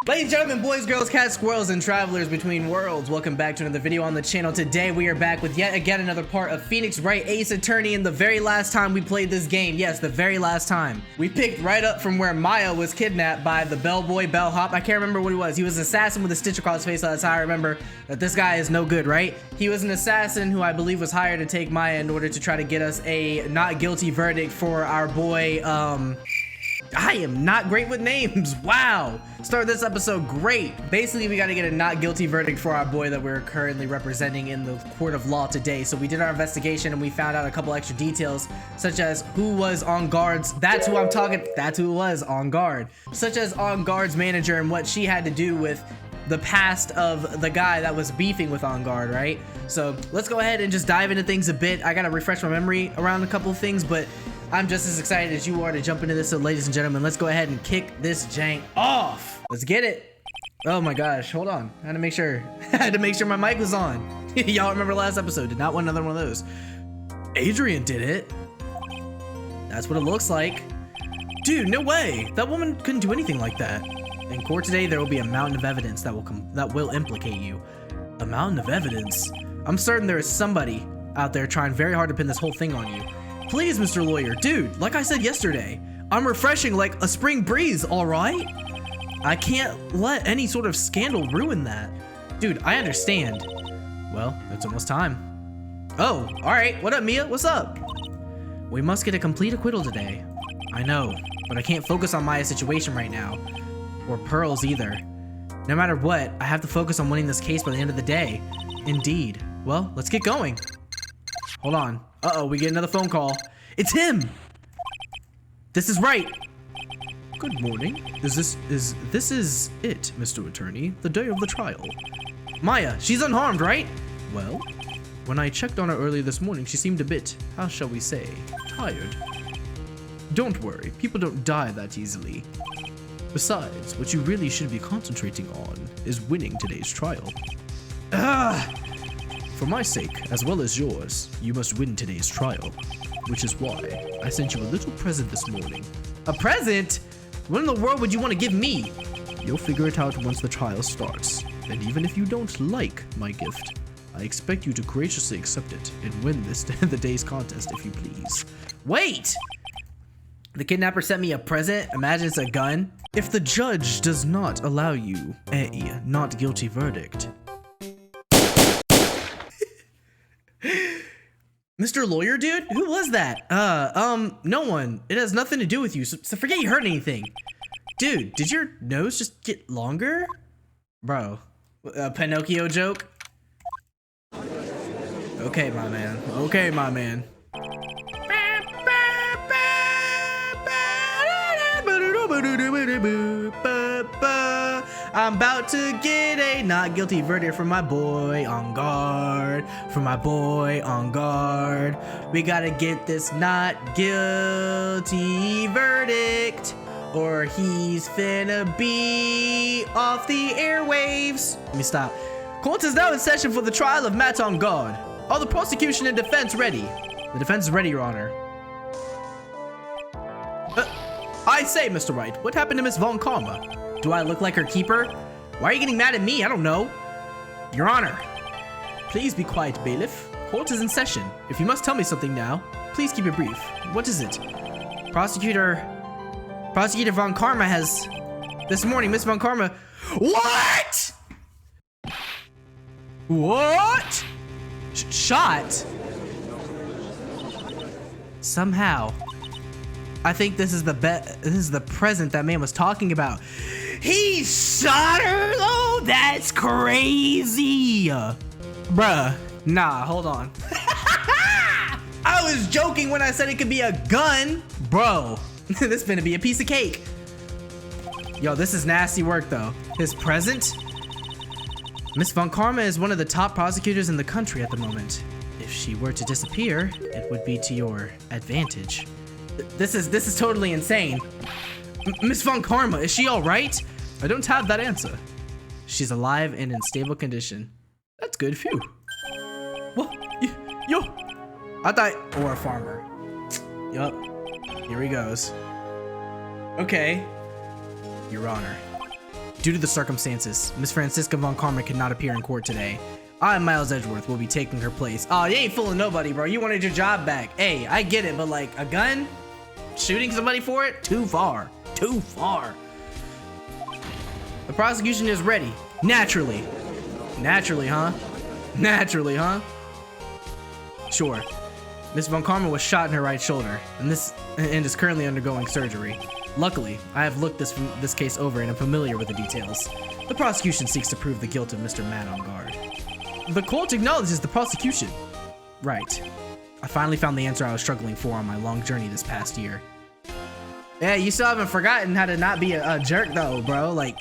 Ladies and gentlemen, boys, girls, cats, squirrels, and travelers between worlds, welcome back to another video on the channel. Today we are back with yet again another part of Phoenix Wright Ace Attorney. And the very last time we played this game, yes, the very last time, we picked right up from where Maya was kidnapped by the bellboy, bellhop. I can't remember what he was. He was an assassin with a stitch across his face. That's how I remember that this guy is no good, right? He was an assassin who I believe was hired to take Maya in order to try to get us a not guilty verdict for our boy, I am not great with names. Wow. Start this episode great. Basically, we got to get a not guilty verdict for our boy that we're currently representing in the court of law today. So we did our investigation and we found out a couple extra details, such as who was on guard's. That's who I'm talking. That's who was on guard. Such as on guard's manager and what she had to do with the past of the guy that was beefing with on guard, right? So let's go ahead and just dive into things a bit. I got to refresh my memory around a couple of things, but I'm just as excited as you are to jump into this. So ladies and gentlemen, let's go ahead and kick this jank off. Let's get it. Oh my gosh, hold on. I had to make sure. I had to make sure my mic was on. Y'all remember last episode. Did not want another one of those. Adrian did it. That's what it looks like. Dude, no way. That woman couldn't do anything like that. In court today, there will be a mountain of evidence that will implicate you. A mountain of evidence? I'm certain there is somebody out there trying very hard to pin this whole thing on you. Please, Mr. Lawyer. Dude, like I said yesterday, I'm refreshing like a spring breeze, all right? I can't let any sort of scandal ruin that. Dude, I understand. Well, it's almost time. Oh, all right. What up, Mia? What's up? We must get a complete acquittal today. I know, but I can't focus on Maya's situation right now. Or Pearl's either. No matter what, I have to focus on winning this case by the end of the day. Indeed. Well, let's get going. Hold on. Uh-oh, we get another phone call. It's him! This is Wright. Good morning. This is it, Mr. Attorney, the day of the trial. Maya, she's unharmed, right? Well, when I checked on her earlier this morning, she seemed a bit, how shall we say, tired. Don't worry, people don't die that easily. Besides, what you really should be concentrating on is winning today's trial. For my sake, as well as yours, you must win today's trial, which is why I sent you a little present this morning. A present? What in the world would you want to give me? You'll figure it out once the trial starts, and even if you don't like my gift, I expect you to graciously accept it and win the day's contest if you please. Wait! The kidnapper sent me a present? Imagine it's a gun. If the judge does not allow you a not guilty verdict, Mr. Lawyer, dude? Who was that? No one. It has nothing to do with you, so forget you heard anything. Dude, did your nose just get longer? Bro, a Pinocchio joke? Okay, my man. Okay, my man. I'm about to get a not guilty verdict for my boy on guard. For my boy on guard. We gotta get this not guilty verdict, or he's finna be off the airwaves. Let me stop. Court is now in session for the trial of Matt on guard. Are the prosecution and defense ready? The defense is ready, Your Honor. I say, Mr. Wright, what happened to Miss Von Karma? Do I look like her keeper? Why are you getting mad at me? I don't know. Your Honor. Please be quiet, bailiff. Court is in session. If you must tell me something now, please keep it brief. What is it? Prosecutor Von Karma has... This morning, Miss Von Karma... What? What? Shot? Somehow. I think this is the present that man was talking about. He shot her though? That's crazy. Bruh. Nah, hold on. I was joking when I said it could be a gun. Bro, this finna be a piece of cake. Yo, this is nasty work though. His present? Miss Von Karma is one of the top prosecutors in the country at the moment. If she were to disappear, it would be to your advantage. This is totally insane. Miss Von Karma, is she all right? I don't have that answer. She's alive and in stable condition. That's good. Phew. What? Yo. I thought, or a farmer. Yup. Here he goes. Okay. Your Honor, Due to the circumstances, Miss Franziska von Karma cannot appear in court today. I, Miles Edgeworth, will be taking her place. Oh, you ain't fooling nobody, bro. You wanted your job back. Hey, I get it, but like, a gun? Shooting somebody for it? Too far. Too far. The prosecution is ready. Naturally. Naturally, huh? Naturally, huh? Sure. Miss von Karma was shot in her right shoulder, and is currently undergoing surgery. Luckily, I have looked this case over and am familiar with the details. The prosecution seeks to prove the guilt of Mr. Man on guard. The court acknowledges the prosecution. Right. I finally found the answer I was struggling for on my long journey this past year. Yeah, you still haven't forgotten how to not be a jerk though, bro. Like,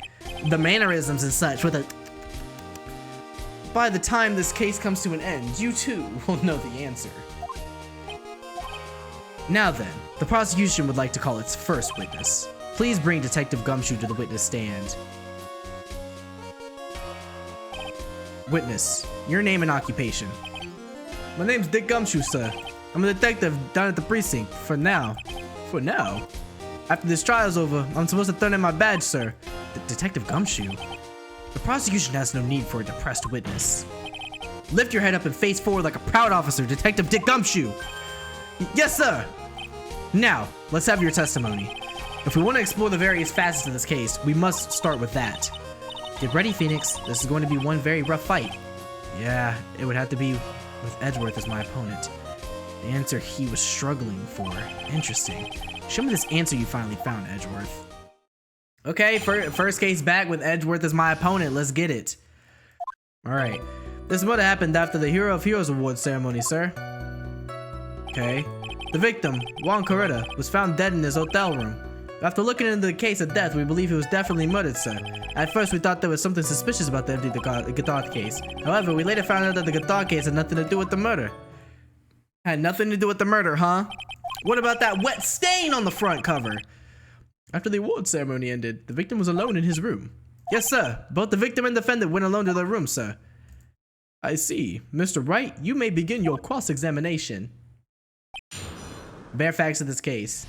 the mannerisms and such with a... By the time this case comes to an end, you too will know the answer. Now then, the prosecution would like to call its first witness. Please bring Detective Gumshoe to the witness stand. Witness, your name and occupation. My name's Dick Gumshoe, sir. I'm a detective down at the precinct, for now. For now? After this trial's over, I'm supposed to turn in my badge, sir. Detective Gumshoe? The prosecution has no need for a depressed witness. Lift your head up and face forward like a proud officer, Detective Dick Gumshoe. Yes, sir. Now, let's have your testimony. If we want to explore the various facets of this case, we must start with that. Get ready, Phoenix. This is going to be one very rough fight. Yeah, it would have to be with Edgeworth as my opponent. The answer he was struggling for. Interesting. Show me this answer you finally found, Edgeworth. Okay, first case back with Edgeworth as my opponent. Let's get it. Alright. This would have happened after the Hero of Heroes Award ceremony, sir. Okay. The victim, Juan Coretta, was found dead in his hotel room. After looking into the case of death, we believe he was definitely murdered, sir. At first, we thought there was something suspicious about the empty guitar case. However, we later found out that the guitar case had nothing to do with the murder. Had nothing to do with the murder, huh? What about that wet stain on the front cover? After the award ceremony ended, the victim was alone in his room. Yes, sir. Both the victim and defendant went alone to their room, sir. I see. Mr. Wright, you may begin your cross-examination. Bare facts of this case.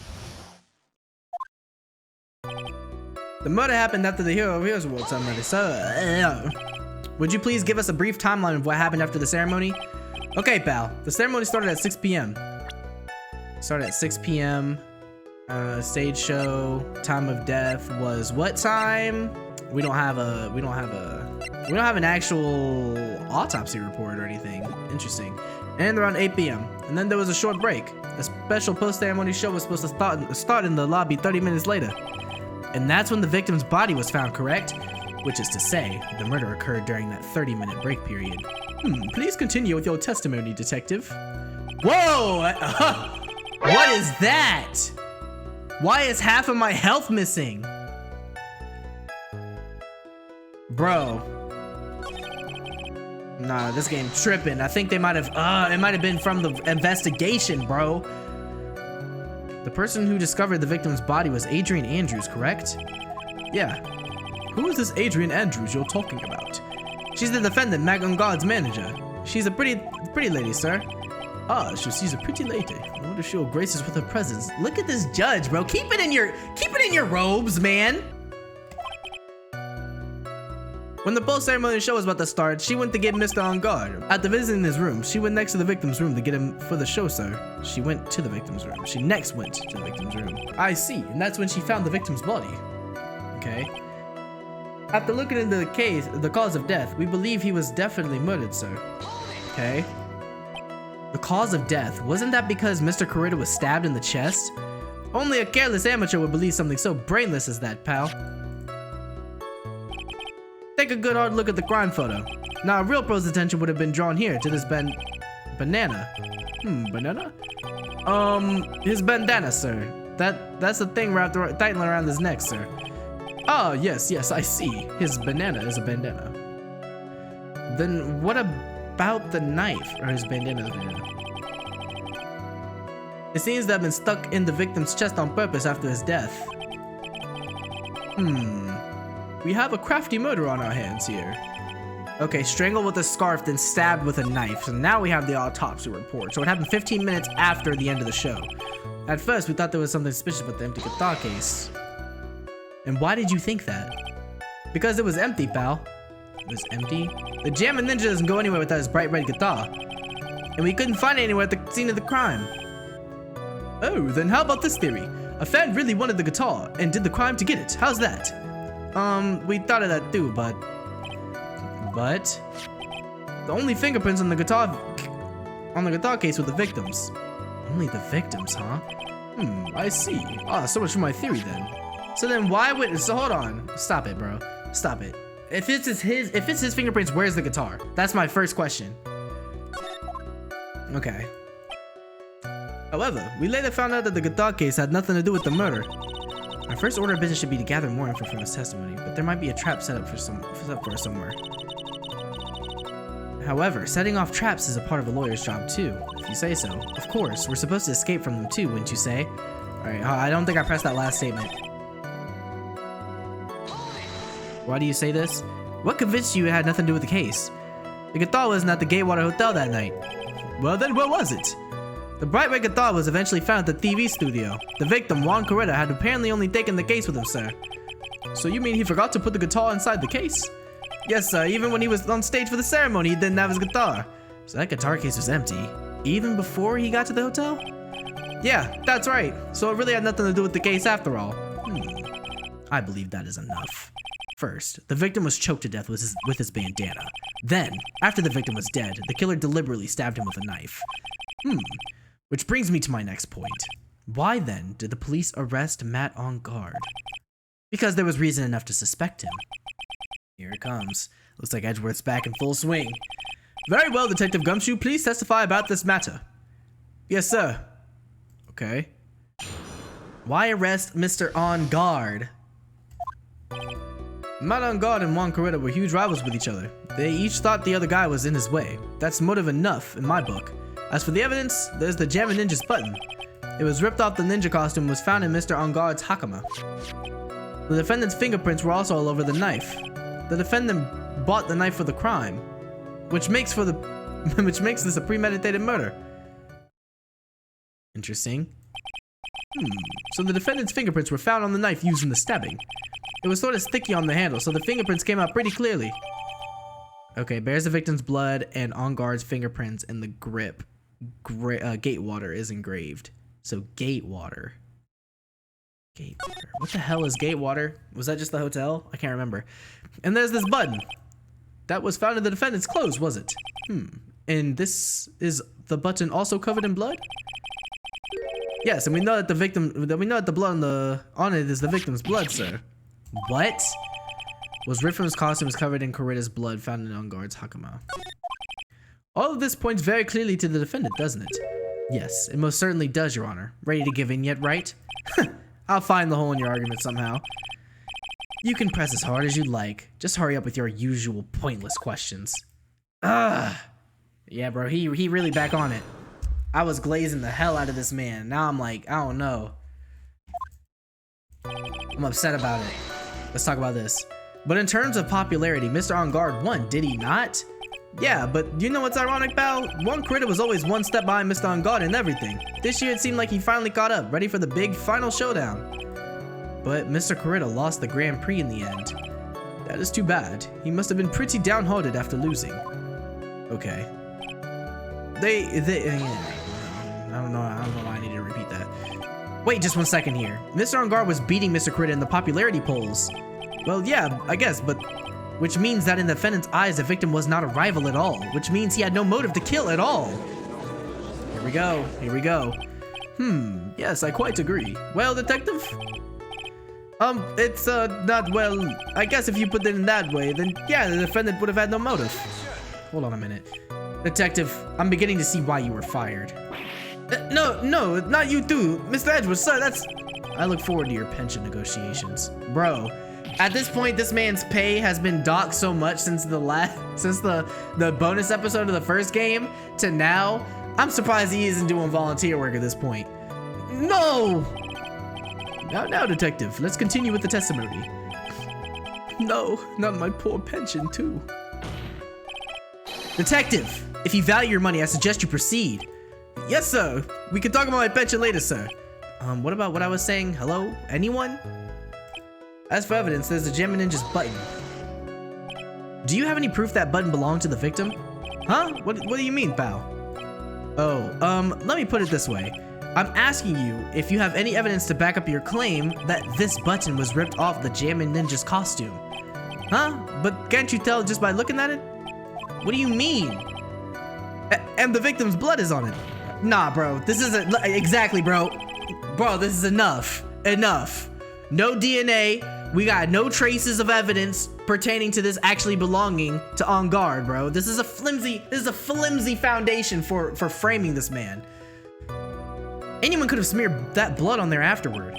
The murder happened after the Hero of Heroes Award ceremony, sir. Would you please give us a brief timeline of what happened after the ceremony? Okay, pal. The ceremony started at 6 p.m. Started at 6 p.m. Stage show. Time of death was what time? We don't have an actual autopsy report or anything. Interesting. And around 8 p.m. And then there was a short break. A special post-ceremony show was supposed to start in the lobby 30 minutes later. And that's when the victim's body was found, correct? Which is to say, the murder occurred during that 30-minute break period. Please continue with your testimony, detective. Whoa! What is that? Why is half of my health missing? Bro. Nah, this game tripping. I think they might have, it might have been from the investigation, bro. The person who discovered the victim's body was Adrian Andrews, correct? Yeah. Who is this Adrian Andrews you're talking about? She's the defendant, Mac God's manager. She's a pretty lady, sir. Ah, she's a pretty lady. I wonder if she'll grace us with her presence. Look at this judge, bro. Keep it in your robes, man. When the post-ceremony show was about to start, she went to get Mr. On guard. After visiting his room, she went next to the victim's room to get him for the show, sir. She went to the victim's room. She next went to the victim's room. I see, and that's when she found the victim's body. Okay. After looking into the case, the cause of death, we believe he was definitely murdered, sir. Okay. The cause of death, wasn't that because Mr. Coretta was stabbed in the chest? Only a careless amateur would believe something so brainless as that, pal. Take a good hard look at the crime photo. Now, real pro's attention would have been drawn here to this banana. Banana? His bandana, sir. That's the thing wrapped tightly around his neck, sir. Oh, yes, I see. His banana is a bandana. Then what about the knife? Or his bandana? It seems to have been stuck in the victim's chest on purpose after his death. We have a crafty murder on our hands here. Okay, strangled with a scarf, then stabbed with a knife. So now we have the autopsy report. So it happened 15 minutes after the end of the show. At first, we thought there was something suspicious about the empty guitar case. And why did you think that? Because it was empty, pal. It was empty? The Jammin' Ninja doesn't go anywhere without his bright red guitar. And we couldn't find it anywhere at the scene of the crime. Oh, then how about this theory? A fan really wanted the guitar and did the crime to get it. How's that? We thought of that too, but the only fingerprints on the guitar case were the victims. Only the victims, huh? I see. Ah, so much for my theory then. So then why would, so hold on. Stop it, bro. Stop it. If it's his fingerprints, where's the guitar? That's my first question. Okay. However, we later found out that the guitar case had nothing to do with the murder. Our first order of business should be to gather more info from his testimony, but there might be a trap set up for somewhere. However, setting off traps is a part of a lawyer's job too, if you say so. Of course, we're supposed to escape from them too, wouldn't you say? Alright, I don't think I pressed that last statement. Why do you say this? What convinced you it had nothing to do with the case? The guitar wasn't at the Gatewater Hotel that night. Well then, where was it? The bright red guitar was eventually found at the TV studio. The victim, Juan Coretta, had apparently only taken the case with him, sir. So you mean he forgot to put the guitar inside the case? Yes, sir. Even when he was on stage for the ceremony, he didn't have his guitar. So that guitar case was empty, even before he got to the hotel? Yeah, that's right. So it really had nothing to do with the case after all. I believe that is enough. First, the victim was choked to death with his bandana. Then, after the victim was dead, the killer deliberately stabbed him with a knife. Which brings me to my next point. Why then did the police arrest Matt on guard? Because there was reason enough to suspect him. Here it comes. Looks like Edgeworth's back in full swing. Very well, Detective Gumshoe, please testify about this matter. Yes, sir. Okay. Why arrest Mr. On Guard? Matt On Guard and Juan Coretta were huge rivals with each other. They each thought the other guy was in his way. That's motive enough in my book. As for the evidence, there's the Jammin' Ninja's button. It was ripped off the ninja costume and was found in Mr. On Guard's hakama. The defendant's fingerprints were also all over the knife. The defendant bought the knife for the crime, which makes this a premeditated murder. Interesting. So the defendant's fingerprints were found on the knife used in the stabbing. It was sort of sticky on the handle, so the fingerprints came out pretty clearly. Okay, bears the victim's blood and On Guard's fingerprints in the grip. Gatewater is engraved. So Gatewater. Gatewater. What the hell is Gatewater? Was that just the hotel? I can't remember. And there's this button. That was found in the defendant's clothes, was it? And this is the button also covered in blood? Yes, and we know that the blood on it is the victim's blood, sir. What? Was ripped from his costume was covered in Coretta's blood found in On Guard's hakama. All of this points very clearly to the defendant, doesn't it? Yes, it most certainly does, Your Honor. Ready to give in yet, right? I'll find the hole in your argument somehow. You can press as hard as you'd like. Just hurry up with your usual pointless questions. Yeah, bro, he really back on it. I was glazing the hell out of this man. Now I'm like, I don't know. I'm upset about it. Let's talk about this. But in terms of popularity, Mr. On Guard won, did he not? Yeah, but you know what's ironic, pal? Juan Coretta was always one step behind Mr. On Guard in everything. This year it seemed like he finally caught up, ready for the big final showdown. But Mr. Coretta lost the Grand Prix in the end. That is too bad. He must have been pretty downhearted after losing. Okay. I don't know why I need to repeat that. Wait just one second here. Mr. On Guard was beating Mr. Coretta in the popularity polls. Well, yeah, I guess, but which means that in the defendant's eyes, the victim was not a rival at all, which means he had no motive to kill at all. Here we go. Here we go. Yes, I quite agree. Well, detective? It's, not, well, I guess if you put it in that way, then yeah, the defendant would have had no motive. Hold on a minute. Detective, I'm beginning to see why you were fired. No, not you too. Mr. Edgeworth, sir, that's... I look forward to your pension negotiations. Bro, at this point, this man's pay has been docked so much since the bonus episode of the first game to now. I'm surprised he isn't doing volunteer work at this point. No! Now, detective, let's continue with the testimony. No, not my poor pension too. Detective, if you value your money, I suggest you proceed. Yes, sir. We can talk about my pension later, sir. What about what I was saying? Hello? Anyone? As for evidence, there's the Jammin' Ninja's button. Do you have any proof that button belonged to the victim? Huh? What do you mean, pal? Oh, let me put it this way. I'm asking you if you have any evidence to back up your claim that this button was ripped off the Jammin' Ninja's costume. Huh? But can't you tell just by looking at it? What do you mean? And the victim's blood is on it. Nah, bro. This isn't exactly, bro. Bro, this is enough. Enough. No DNA. We got no traces of evidence pertaining to this actually belonging to On Guard, bro. This is a flimsy foundation for framing this man. Anyone could have smeared that blood on there afterward.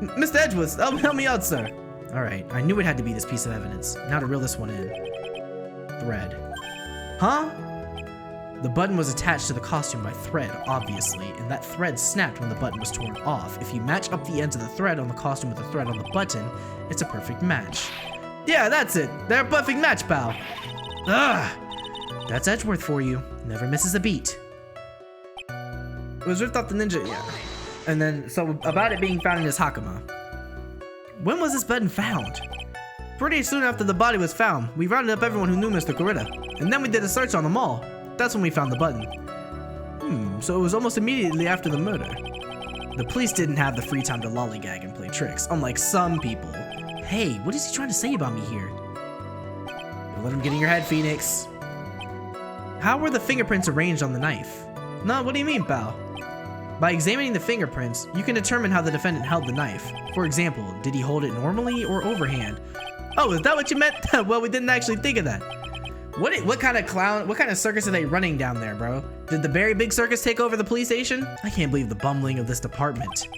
Mr. Edgeworth, help me out, sir. All right, I knew it had to be this piece of evidence. Now to reel this one in. Thread. Huh? The button was attached to the costume by thread, obviously, and that thread snapped when the button was torn off. If you match up the ends of the thread on the costume with the thread on the button, it's a perfect match. Yeah, that's it. They're a perfect match, pal. Ugh. That's Edgeworth for you. Never misses a beat. It was ripped off the ninja, yeah. And then, so about it being found in his Hakama. When was this button found? Pretty soon after the body was found. We rounded up everyone who knew Mr. Kurita. And then we did a search on them all. That's when we found the button. So it was almost immediately after the murder. The police didn't have the free time to lollygag and play tricks, unlike some people. Hey, what is he trying to say about me here? Don't let him get in your head, Phoenix. How were the fingerprints arranged on the knife? No, what do you mean, pal? By examining the fingerprints, you can determine how the defendant held the knife. For example, did he hold it normally or overhand? Oh, is that what you meant? Well, we didn't actually think of that. What kind of circus are they running down there, bro? Did the Very Big Circus take over the police station? I can't believe the bumbling of this department.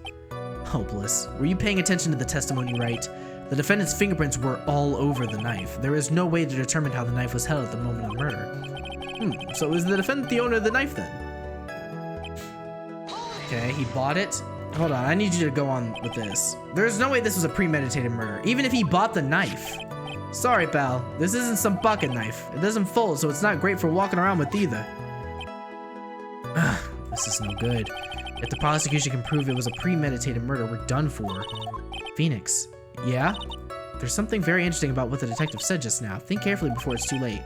Hopeless. Were you paying attention to the testimony right? The defendant's fingerprints were all over the knife. There is no way to determine how the knife was held at the moment of murder. So is the defendant the owner of the knife then? Okay, he bought it. Hold on, I need you to go on with this. There's no way this was a premeditated murder, even if he bought the knife. Sorry, pal. This isn't some pocket knife. It doesn't fold, so it's not great for walking around with either. This is no good. If the prosecution can prove it was a premeditated murder, we're done for. Phoenix. Yeah? There's something very interesting about what the detective said just now. Think carefully before it's too late.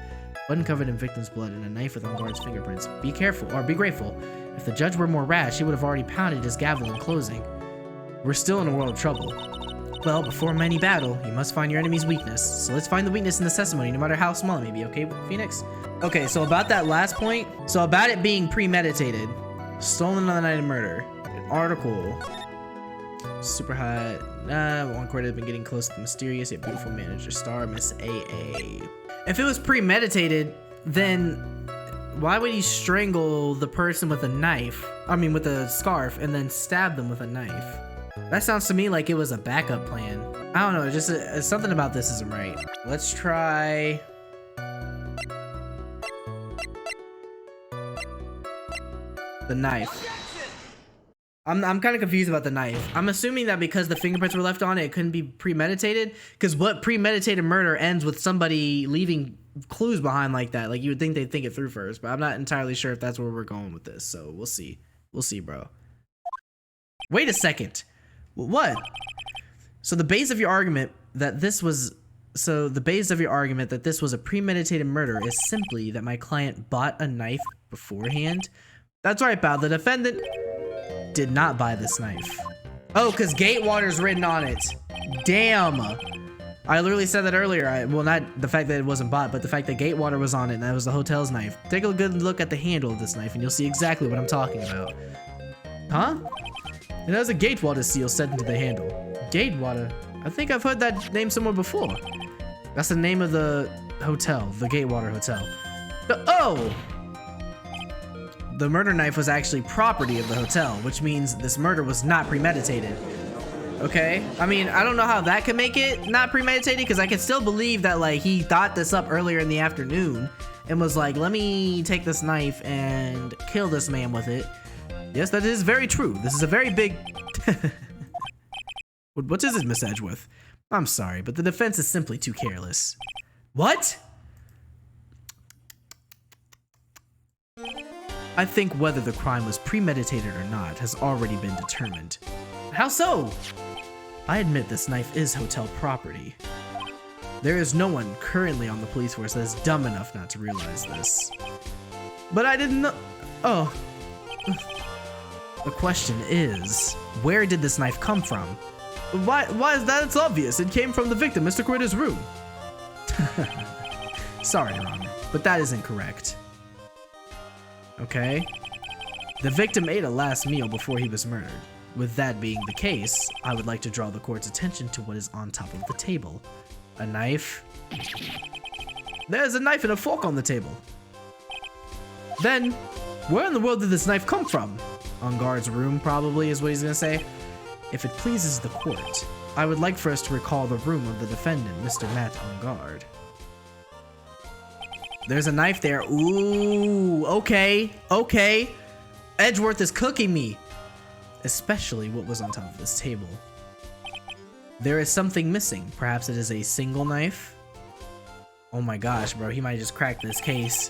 Button covered in victim's blood and a knife with On Guard's fingerprints. Be careful, or be grateful. If the judge were more rash, he would have already pounded his gavel in closing. We're still in a world of trouble. Well, before any battle, you must find your enemy's weakness. So let's find the weakness in the testimony, no matter how small it may be, okay, Phoenix? Okay, so about that last point, so about it being premeditated, stolen on the night of murder, an article, super hot, one court has been getting close to the mysterious yet beautiful manager star, Miss AA. If it was premeditated, then why would he strangle the person with a knife? I mean, with a scarf, and then stab them with a knife? That sounds to me like it was a backup plan. I don't know, just something about this isn't right. Let's try... the knife. I'm kind of confused about the knife. I'm assuming that because the fingerprints were left on it, it couldn't be premeditated. Because what premeditated murder ends with somebody leaving clues behind like that? Like, you would think they'd think it through first, but I'm not entirely sure if that's where we're going with this. So we'll see. We'll see, bro. Wait a second. What? So the base of your argument that this was a premeditated murder is simply that my client bought a knife beforehand. That's right, pal. The defendant did not buy this knife. Oh, because Gatewater's written on it. Damn. I literally said that earlier. Well, not the fact that it wasn't bought, but the fact that Gatewater was on it and that was the hotel's knife. Take a good look at the handle of this knife and you'll see exactly what I'm talking about. Huh? It has a Gatewater seal set into the handle. Gatewater? I think I've heard that name somewhere before. That's the name of the hotel, the Gatewater Hotel. Oh! The murder knife was actually property of the hotel, which means this murder was not premeditated. Okay? I mean, I don't know how that could make it not premeditated, because I can still believe that, like, he thought this up earlier in the afternoon and was like, let me take this knife and kill this man with it. Yes, that is very true. This is a very big... What is it, Miss Edgeworth? I'm sorry, but the defense is simply too careless. What? I think whether the crime was premeditated or not has already been determined. How so? I admit this knife is hotel property. There is no one currently on the police force that is dumb enough not to realize this. But I didn't know. Oh. The question is, where did this knife come from? Why is that? It's obvious. It came from the victim, Mr. Quitter's room. Sorry, Your Honor, but that isn't correct. Okay. The victim ate a last meal before he was murdered. With that being the case, I would like to draw the court's attention to what is on top of the table. A knife. There's a knife and a fork on the table. Then, where in the world did this knife come from? On guard's room, probably, is what he's gonna say. If it pleases the court, I would like for us to recall the room of the defendant, Mr. Matt on guard. There's a knife there. Ooh, okay. Edgeworth is cooking me. Especially what was on top of this table. There is something missing. Perhaps it is a single knife? Oh my gosh, bro, he might just crack this case.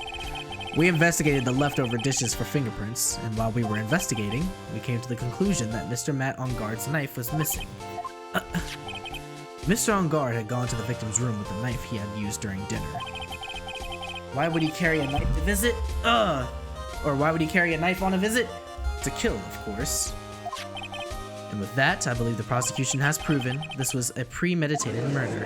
We investigated the leftover dishes for fingerprints, and while we were investigating, we came to the conclusion that Mr. Matt on guard's knife was missing. Mr. on guard had gone to the victim's room with the knife he had used during dinner. Why would he carry a knife to visit? Or why would he carry a knife on a visit? To kill, of course. And with that, I believe the prosecution has proven this was a premeditated murder.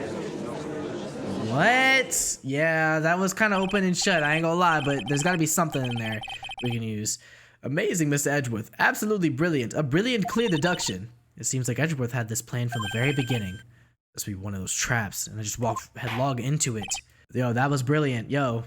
What? Yeah, that was kind of open and shut, I ain't gonna lie, but there's gotta be something in there we can use. Amazing, Mr. Edgeworth. Absolutely brilliant. A brilliant, clear deduction. It seems like Edgeworth had this plan from the very beginning. This would be one of those traps, and I just walked headlong into it. Yo, that was brilliant. Yo,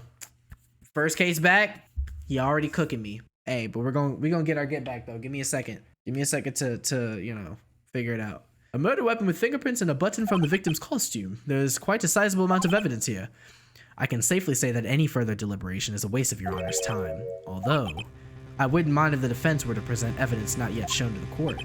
first case back, he already cooking me. Hey, but we're gonna get our get back though. Give me a second. Give me a second to you know, figure it out. A murder weapon with fingerprints and a button from the victim's costume. There's quite a sizable amount of evidence here. I can safely say that any further deliberation is a waste of Your Honor's time. Although, I wouldn't mind if the defense were to present evidence not yet shown to the court.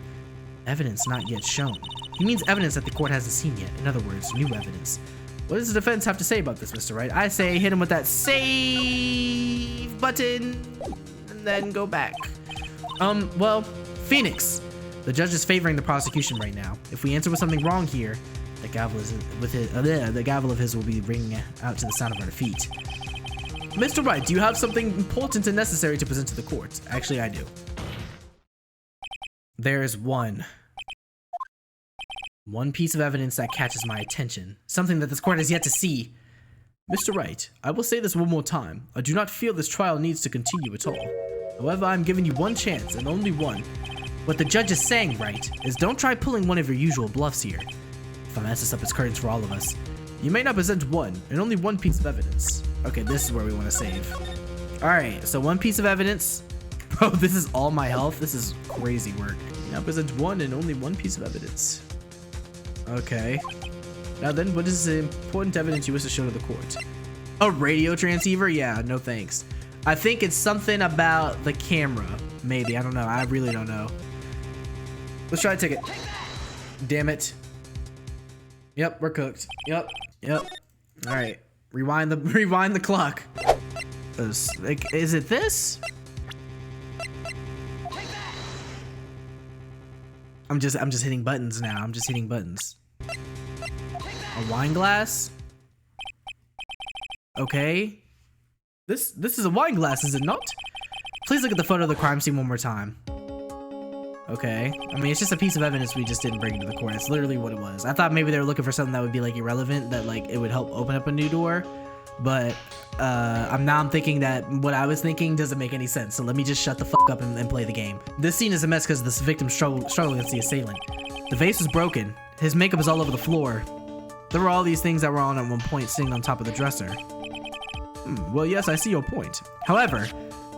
Evidence not yet shown. He means evidence that the court hasn't seen yet. In other words, new evidence. What does the defense have to say about this, Mr. Wright? I say hit him with that save button and then go back. Well, Phoenix. The judge is favoring the prosecution right now. If we answer with something wrong here, the gavel of his will be ringing out to the sound of our defeat. Mr. Wright, do you have something important and necessary to present to the court? Actually, I do. There's one piece of evidence that catches my attention. Something that this court has yet to see. Mr. Wright, I will say this one more time. I do not feel this trial needs to continue at all. However, I'm giving you one chance, and only one. What the judge is saying, right, is don't try pulling one of your usual bluffs here. If I mess this up, it's curtains for all of us. You may not present one, and only one piece of evidence. Okay, this is where we want to save. Alright, so one piece of evidence. Bro, this is all my health. This is crazy work. You now present one and only one piece of evidence. Okay. Now then, what is the important evidence you wish to show to the court? A radio transceiver? Yeah, no thanks. I think it's something about the camera. Maybe, I don't know. I really don't know. Let's try a ticket. Damn it. Yep, we're cooked. Yep. All right, rewind the clock. Is it this? I'm just hitting buttons now. I'm just hitting buttons. A wine glass? Okay. This is a wine glass, is it not? Please look at the photo of the crime scene one more time. Okay. I mean, it's just a piece of evidence we just didn't bring to the court. It's literally what it was. I thought maybe they were looking for something that would be like irrelevant, that like it would help open up a new door. But I'm thinking that what I was thinking doesn't make any sense. So let me just shut the fuck up and play the game. This scene is a mess because this victim struggling against the assailant. The vase was broken. His makeup is all over the floor. There were all these things that were on at one point sitting on top of the dresser. Well, yes, I see your point. However,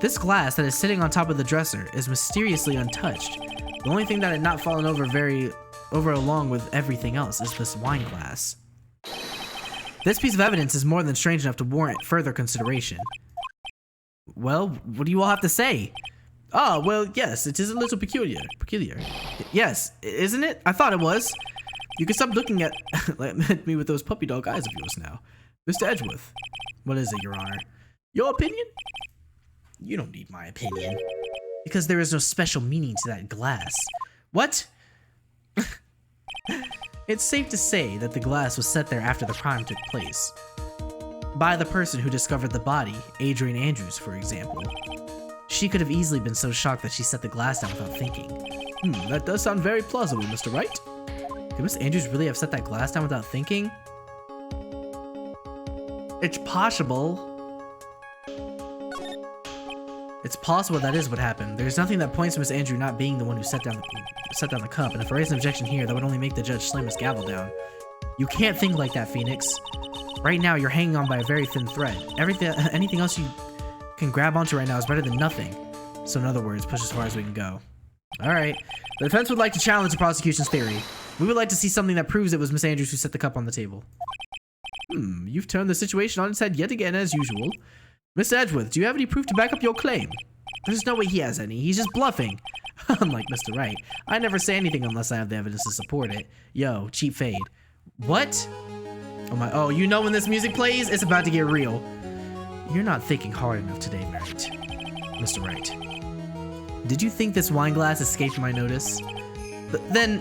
this glass that is sitting on top of the dresser is mysteriously untouched. The only thing that had not fallen over along with everything else is this wine glass. This piece of evidence is more than strange enough to warrant further consideration. Well, what do you all have to say? Oh, well, yes, it is a little peculiar. Yes, isn't it? I thought it was. You can stop looking at me with those puppy dog eyes of yours now. Mr. Edgeworth, what is it, Your Honor? Your opinion? You don't need my opinion. Because there is no special meaning to that glass. What? It's safe to say that the glass was set there after the crime took place. By the person who discovered the body, Adrian Andrews, for example. She could have easily been so shocked that she set the glass down without thinking. That does sound very plausible, Mr. Wright. Could Miss Andrews really have set that glass down without thinking? It's possible. It's possible that is what happened. There's nothing that points to Miss Andrew not being the one who set down the cup, and if I raise an objection here, that would only make the judge slam his gavel down. You can't think like that, Phoenix. Right now, you're hanging on by a very thin thread. Anything else you can grab onto right now is better than nothing. So in other words, push as far as we can go. Alright. The defense would like to challenge the prosecution's theory. We would like to see something that proves it was Miss Andrews who set the cup on the table. You've turned the situation on its head yet again, as usual. Mr. Edgeworth, do you have any proof to back up your claim? There's no way he has any. He's just bluffing. Unlike Mr. Wright, I never say anything unless I have the evidence to support it. Yo, cheap fade. What? Oh, you know when this music plays? It's about to get real. You're not thinking hard enough today, Mr. Wright. Did you think this wine glass escaped my notice? Then,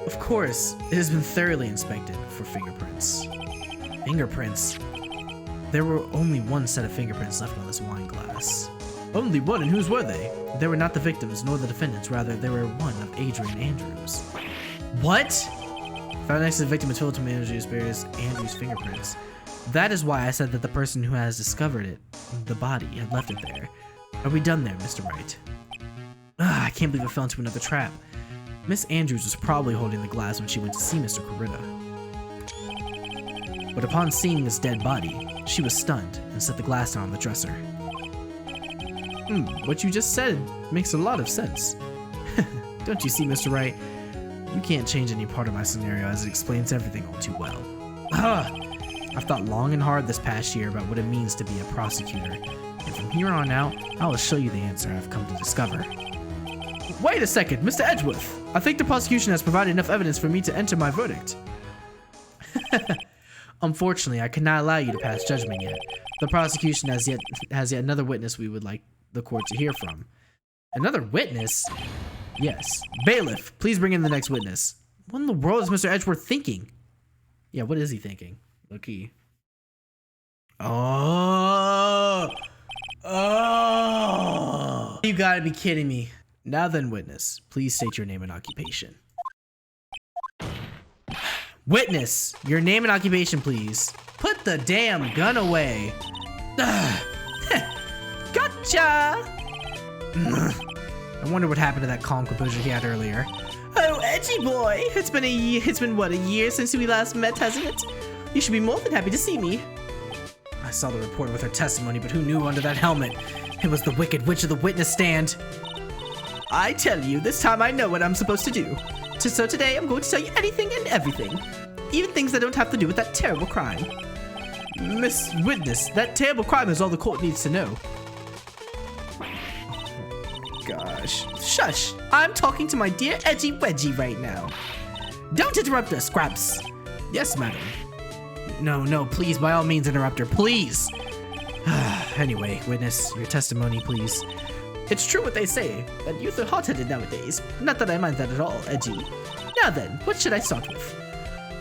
of course, it has been thoroughly inspected for fingerprints. Fingerprints? There were only one set of fingerprints left on this wine glass. Only one? And whose were they? They were not the victims nor the defendants. Rather, they were one of Adrian Andrews. What? Found next to the victim, Matilda Andrews bears Andrews' fingerprints. That is why I said that the person who has discovered it, the body, had left it there. Are we done there, Mr. Wright? I can't believe I fell into another trap. Miss Andrews was probably holding the glass when she went to see Mr. Corritta. But upon seeing this dead body, she was stunned and set the glass down on the dresser. What you just said makes a lot of sense. Don't you see, Mr. Wright? You can't change any part of my scenario as it explains everything all too well. I've thought long and hard this past year about what it means to be a prosecutor, and from here on out, I will show you the answer I've come to discover. Wait a second, Mr. Edgeworth! I think the prosecution has provided enough evidence for me to enter my verdict. Unfortunately, I cannot allow you to pass judgment yet. The prosecution has yet another witness we would like the court to hear from. Another witness? Yes. Bailiff, please bring in the next witness. What in the world is Mr. Edgeworth thinking? Yeah, what is he thinking? Look-y. Oh! You gotta be kidding me. Now then, witness, please state your name and occupation. Witness, your name and occupation, please. Put the damn gun away. Gotcha! I wonder what happened to that calm composure he had earlier. Oh, edgy boy! It's been what, a year since we last met, hasn't it? You should be more than happy to see me. I saw the reporter with her testimony, but who knew under that helmet? It was the Wicked Witch of the witness stand. I tell you, this time I know what I'm supposed to do. So today I'm going to tell you anything and everything. Even things that don't have to do with that terrible crime. Miss Witness, that terrible crime is all the court needs to know. Gosh. Shush! I'm talking to my dear Edgy Wedgie right now. Don't interrupt us, Scraps. Yes, madam. No, please, by all means interrupt her, please. Anyway, witness, your testimony, please. It's true what they say, that youth are hot-headed nowadays. Not that I mind that at all, Edgy. Now then, what should I start with?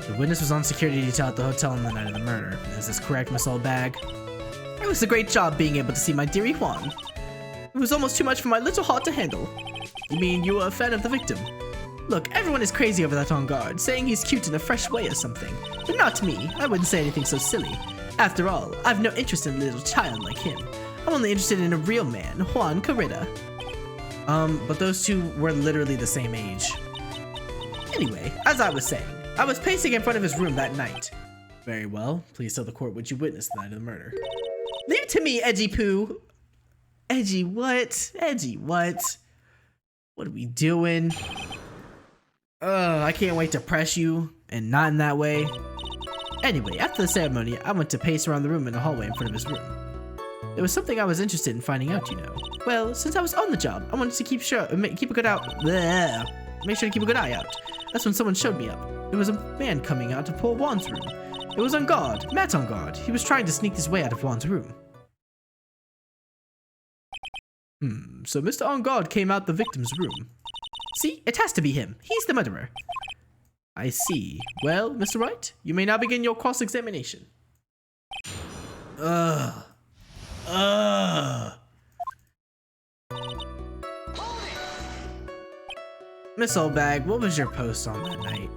The witness was on security detail at the hotel on the night of the murder. Is this correct, Miss Oldbag? It was a great job being able to see my dearie Juan. It was almost too much for my little heart to handle. You mean you were a fan of the victim? Look, everyone is crazy over that on guard, saying he's cute in a fresh way or something. But not me. I wouldn't say anything so silly. After all, I've no interest in a little child like him. I'm only interested in a real man, Juan Corritta. But those two were literally the same age. Anyway, as I was saying, I was pacing in front of his room that night. Very well. Please tell the court what you witnessed the night of the murder. Leave it to me, Edgy Poo. Edgy what? Edgy what? What are we doing? I can't wait to press you, and not in that way. Anyway, after the ceremony, I went to pace around the room in a hallway in front of his room. There was something I was interested in finding out, you know. Well, since I was on the job, I wanted to keep a good make sure to keep a good eye out. That's when someone showed me up. There was a man coming out of poor Juan's room. It was on guard, Matt on guard. He was trying to sneak his way out of Juan's room. So Mr. On Guard came out the victim's room. See, it has to be him. He's the murderer. I see. Well, Mr. Wright, you may now begin your cross-examination. Miss Oldbag, what was your post on that night?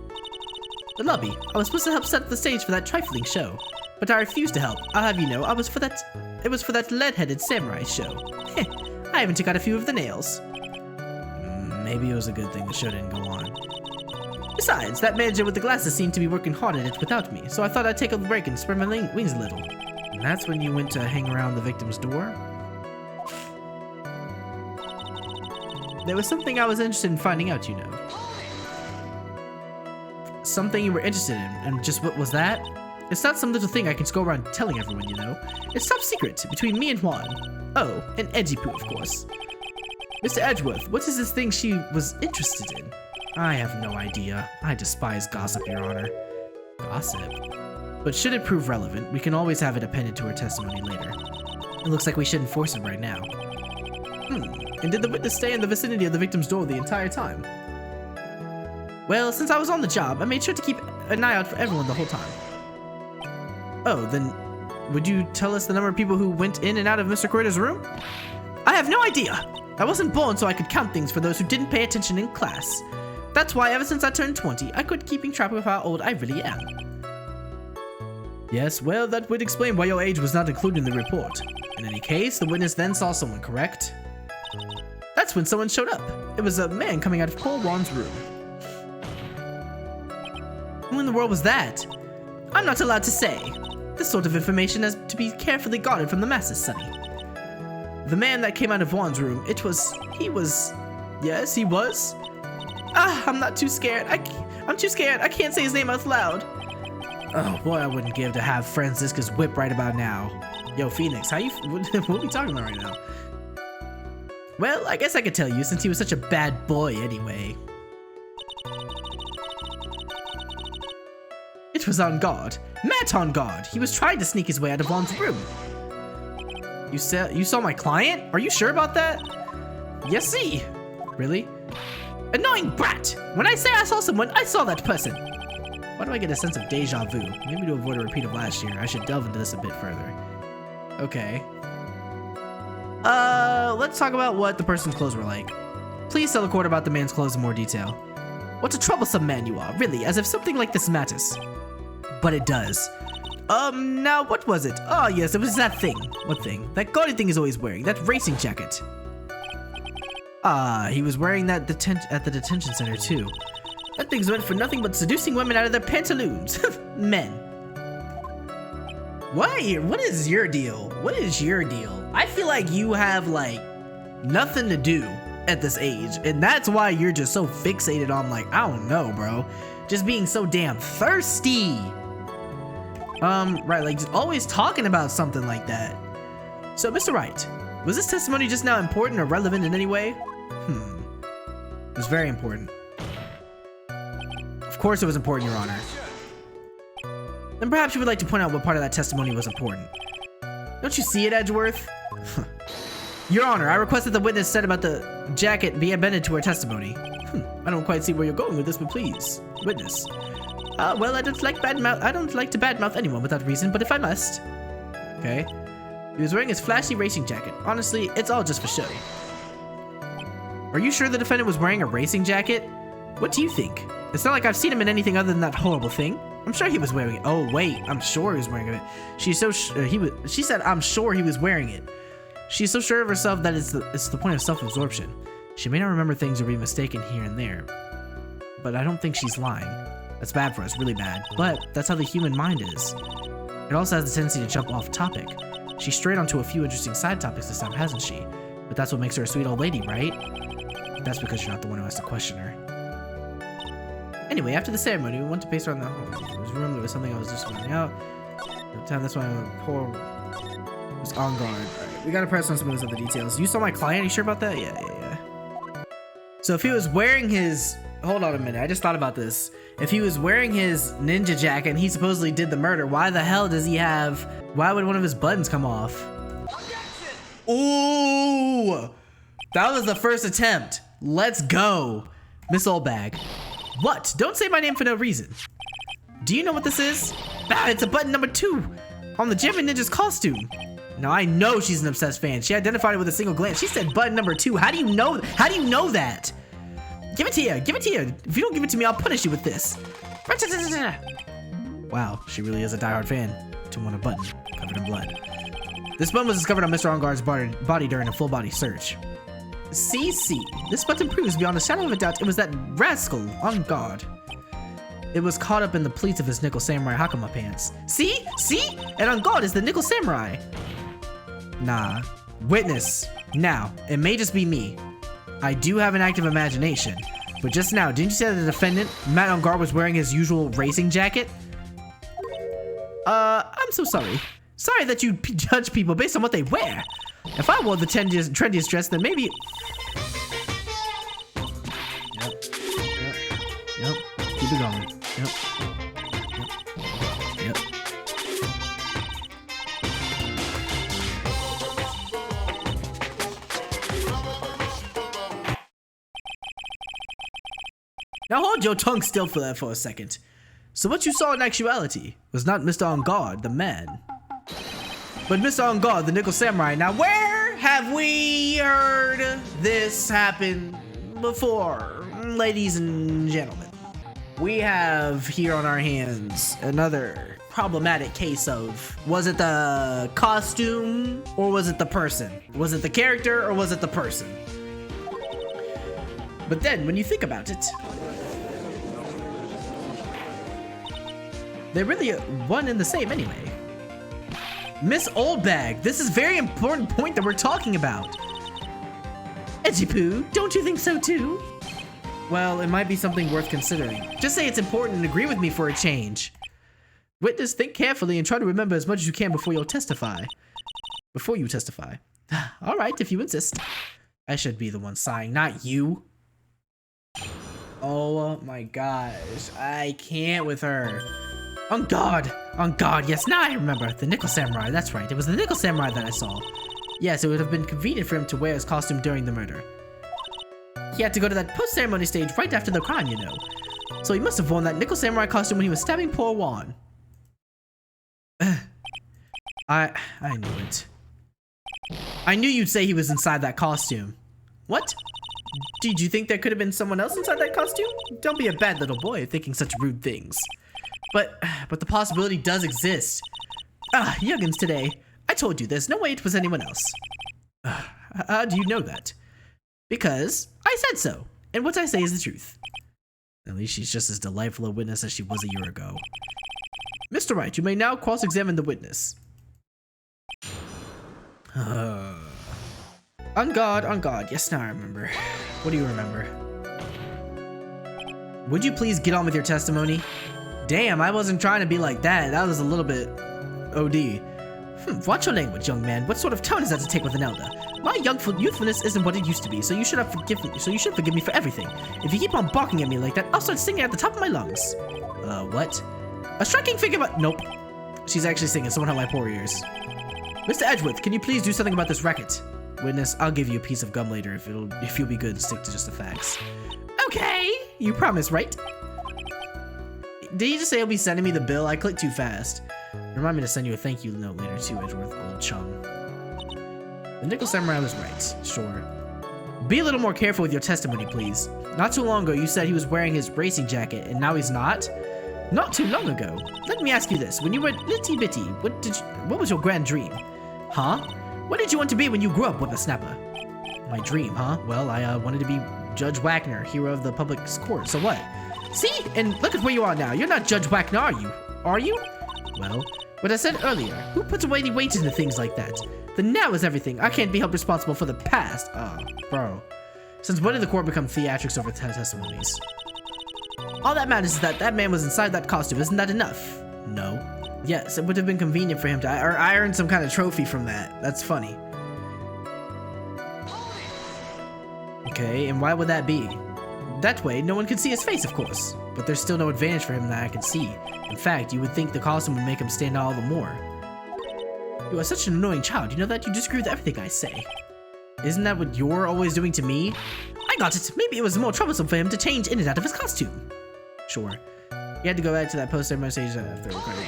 The lobby. I was supposed to help set up the stage for that trifling show, but I refused to help. I'll have you know, it was for that lead-headed samurai show. Heh, I even took out a few of the nails. Maybe it was a good thing the show didn't go on. Besides, that manager with the glasses seemed to be working hard at it without me, so I thought I'd take a break and spread my wings a little. And that's when you went to hang around the victim's door? There was something I was interested in finding out, you know. Something you were interested in, and just what was that? It's not some little thing I can just go around telling everyone, you know. It's top secret, between me and Juan. Oh, and Edgepoo, of course. Mr. Edgeworth, what is this thing she was interested in? I have no idea. I despise gossip, Your Honor. Gossip? But should it prove relevant, we can always have it appended to her testimony later. It looks like we shouldn't force it right now. And did the witness stay in the vicinity of the victim's door the entire time? Well, since I was on the job, I made sure to keep an eye out for everyone the whole time. Oh, then would you tell us the number of people who went in and out of Mr. Corrida's room? I have no idea! I wasn't born so I could count things for those who didn't pay attention in class. That's why ever since I turned 20, I quit keeping track of how old I really am. Yes, well, that would explain why your age was not included in the report. In any case, the witness then saw someone, correct? That's when someone showed up. It was a man coming out of poor Juan's room. Who in the world was that? I'm not allowed to say. This sort of information has to be carefully guarded from the masses, Sonny. The man that came out of Juan's room, yes, he was? I'm not too scared. I'm too scared. I can't say his name out loud. Oh boy, I wouldn't give to have Franziska's whip right about now. Yo, Phoenix, what are we talking about right now? Well, I guess I could tell you since he was such a bad boy anyway. It was on guard. Matt on guard. He was trying to sneak his way out of Juan's room. You saw my client? Are you sure about that? Yes, see. Really? Annoying brat! When I say I saw someone, I saw that person. Why do I get a sense of deja vu? Maybe to avoid a repeat of last year, I should delve into this a bit further. Okay. Let's talk about what the person's clothes were like. Please tell the court about the man's clothes in more detail. What a troublesome man you are, really, as if something like this matters. But it does. Now what was it? Oh yes, it was that thing. What thing? That gaudy thing he's always wearing, that racing jacket. He was wearing that at the detention center too. That thing's meant for nothing but seducing women out of their pantaloons. Men. What is your deal? What is your deal? I feel like you have like nothing to do at this age, and that's why you're just so fixated on like, I don't know, bro. Just being so damn thirsty. Right, like just always talking about something like that. So, Mr. Wright, was this testimony just now important or relevant in any way? It was very important. Of course it was important, Your Honor. Then perhaps you would like to point out what part of that testimony was important. Don't you see it, Edgeworth? Your Honor, I request that the witness said about the jacket be appended to her testimony. I don't quite see where you're going with this, but please, witness. Well, I don't like to badmouth anyone without reason, but if I must. Okay. He was wearing his flashy racing jacket. Honestly, it's all just for show. Are you sure the defendant was wearing a racing jacket? What do you think? It's not like I've seen him in anything other than that horrible thing. I'm sure he was wearing it. Oh wait, I'm sure he was wearing it. She said I'm sure he was wearing it. She's so sure of herself that it's the point of self-absorption. She may not remember things or be mistaken here and there, but I don't think she's lying. That's bad for us, really bad. But that's how the human mind is. It also has the tendency to jump off topic. She strayed onto a few interesting side topics this time, hasn't she? But that's what makes her a sweet old lady, right? That's because you're not the one who has to question her. Anyway, after the ceremony, we went to pace around the room. There was something I was just finding out. At the time, that's why I was on guard. Right, we gotta press on some of those other details. You saw my client? Are you sure about that? Yeah. So if he was wearing his... Hold on a minute, I just thought about this. If he was wearing his ninja jacket and he supposedly did the murder, why the hell does he have... Why would one of his buttons come off? Ooh! That was the first attempt. Let's go. Miss Oldbag. What? Don't say my name for no reason. Do you know what this is? Ah, it's a button number 2 on the Gemini Ninja's costume. Now I know she's an obsessed fan. She identified it with a single glance. She said button number 2. How do you know? How do you know that? Give it to you. Give it to you. If you don't give it to me, I'll punish you with this. Wow, she really is a diehard fan. To want a button covered in blood. This button was discovered on Mr. Engarde's body during a full-body search. CC. This button proves beyond a shadow of a doubt it was that rascal Engarde. It was caught up in the pleats of his nickel samurai hakama pants. See? See? And Engarde is the nickel samurai. Nah. Witness. Now, it may just be me. I do have an active imagination. But just now, didn't you say that the defendant, Matt Engarde, was wearing his usual racing jacket? I'm so sorry. Sorry that you judge people based on what they wear. If I wore the trendiest dress, then maybe... Yep. Keep it going. Yep. Now hold your tongue still for that for a second. So what you saw in actuality was not Mr. Engarde, the man, but Mr. Engarde, the nickel samurai. Now where have we heard this happen before, ladies and gentlemen? We have here on our hands another problematic case of, was it the costume or was it the person? Was it the character or was it the person? But then when you think about it, they're really one and the same anyway. Miss Oldbag, this is a very important point that we're talking about. Edgy Poo, don't you think so too? Well, it might be something worth considering. Just say it's important and agree with me for a change. Witness, think carefully and try to remember as much as you can before you testify. All right, if you insist. I should be the one sighing, not you. Oh my gosh, I can't with her. On God, yes, now I remember. The nickel samurai, that's right. It was the nickel samurai that I saw. Yes, it would have been convenient for him to wear his costume during the murder. He had to go to that post-ceremony stage right after the crime, you know. So he must have worn that nickel samurai costume when he was stabbing poor Juan. I knew it. I knew you'd say he was inside that costume. What? Did you think there could have been someone else inside that costume? Don't be a bad little boy thinking such rude things. But the possibility does exist. Youngins today. I told you there's no way it was anyone else. How do you know that? Because I said so, and what I say is the truth. At least she's just as delightful a witness as she was a year ago. Mr. Wright, you may now cross-examine the witness. On guard. Yes, now I remember. What do you remember? Would you please get on with your testimony? Damn, I wasn't trying to be like that. That was a little bit OD. Watch your language, young man. What sort of tone is that to take with an elder? My youthfulness isn't what it used to be, so you should forgive me for everything. If you keep on barking at me like that, I'll start singing at the top of my lungs. What? A striking figure, but nope. She's actually singing. Someone help my poor ears. Mr. Edgeworth, can you please do something about this racket? Witness, I'll give you a piece of gum later if you'll be good and stick to just the facts. Okay, you promise, right? Did he just say he'll be sending me the bill? I clicked too fast. Remind me to send you a thank you note later too, Edgeworth, old chum. The nickel samurai was right, sure. Be a little more careful with your testimony, please. Not too long ago, you said he was wearing his racing jacket, and now he's not? Not too long ago. Let me ask you this. When you were litty-bitty, what was your grand dream? Huh? What did you want to be when you grew up, whippersnapper? My dream, huh? Well, I wanted to be Judge Wagner, hero of the public court. So what? See? And look at where you are now. You're not Judge Wagner, are you? Are you? Well, what I said earlier. Who puts away any weight into things like that? The now is everything. I can't be held responsible for the past. Bro. Since when did the court become theatrics over testimonies? All that matters is that man was inside that costume. Isn't that enough? No. Yes, it would have been convenient for him to I earned some kind of trophy from that. That's funny. Okay, and why would that be? That way, no one can see his face, of course. But there's still no advantage for him that I can see. In fact, you would think the costume would make him stand out all the more. You are such an annoying child. You know that? You disagree with everything I say. Isn't that what you're always doing to me? I got it. Maybe it was more troublesome for him to change in and out of his costume. Sure. You had to go back to that post-ceremony stage after recording.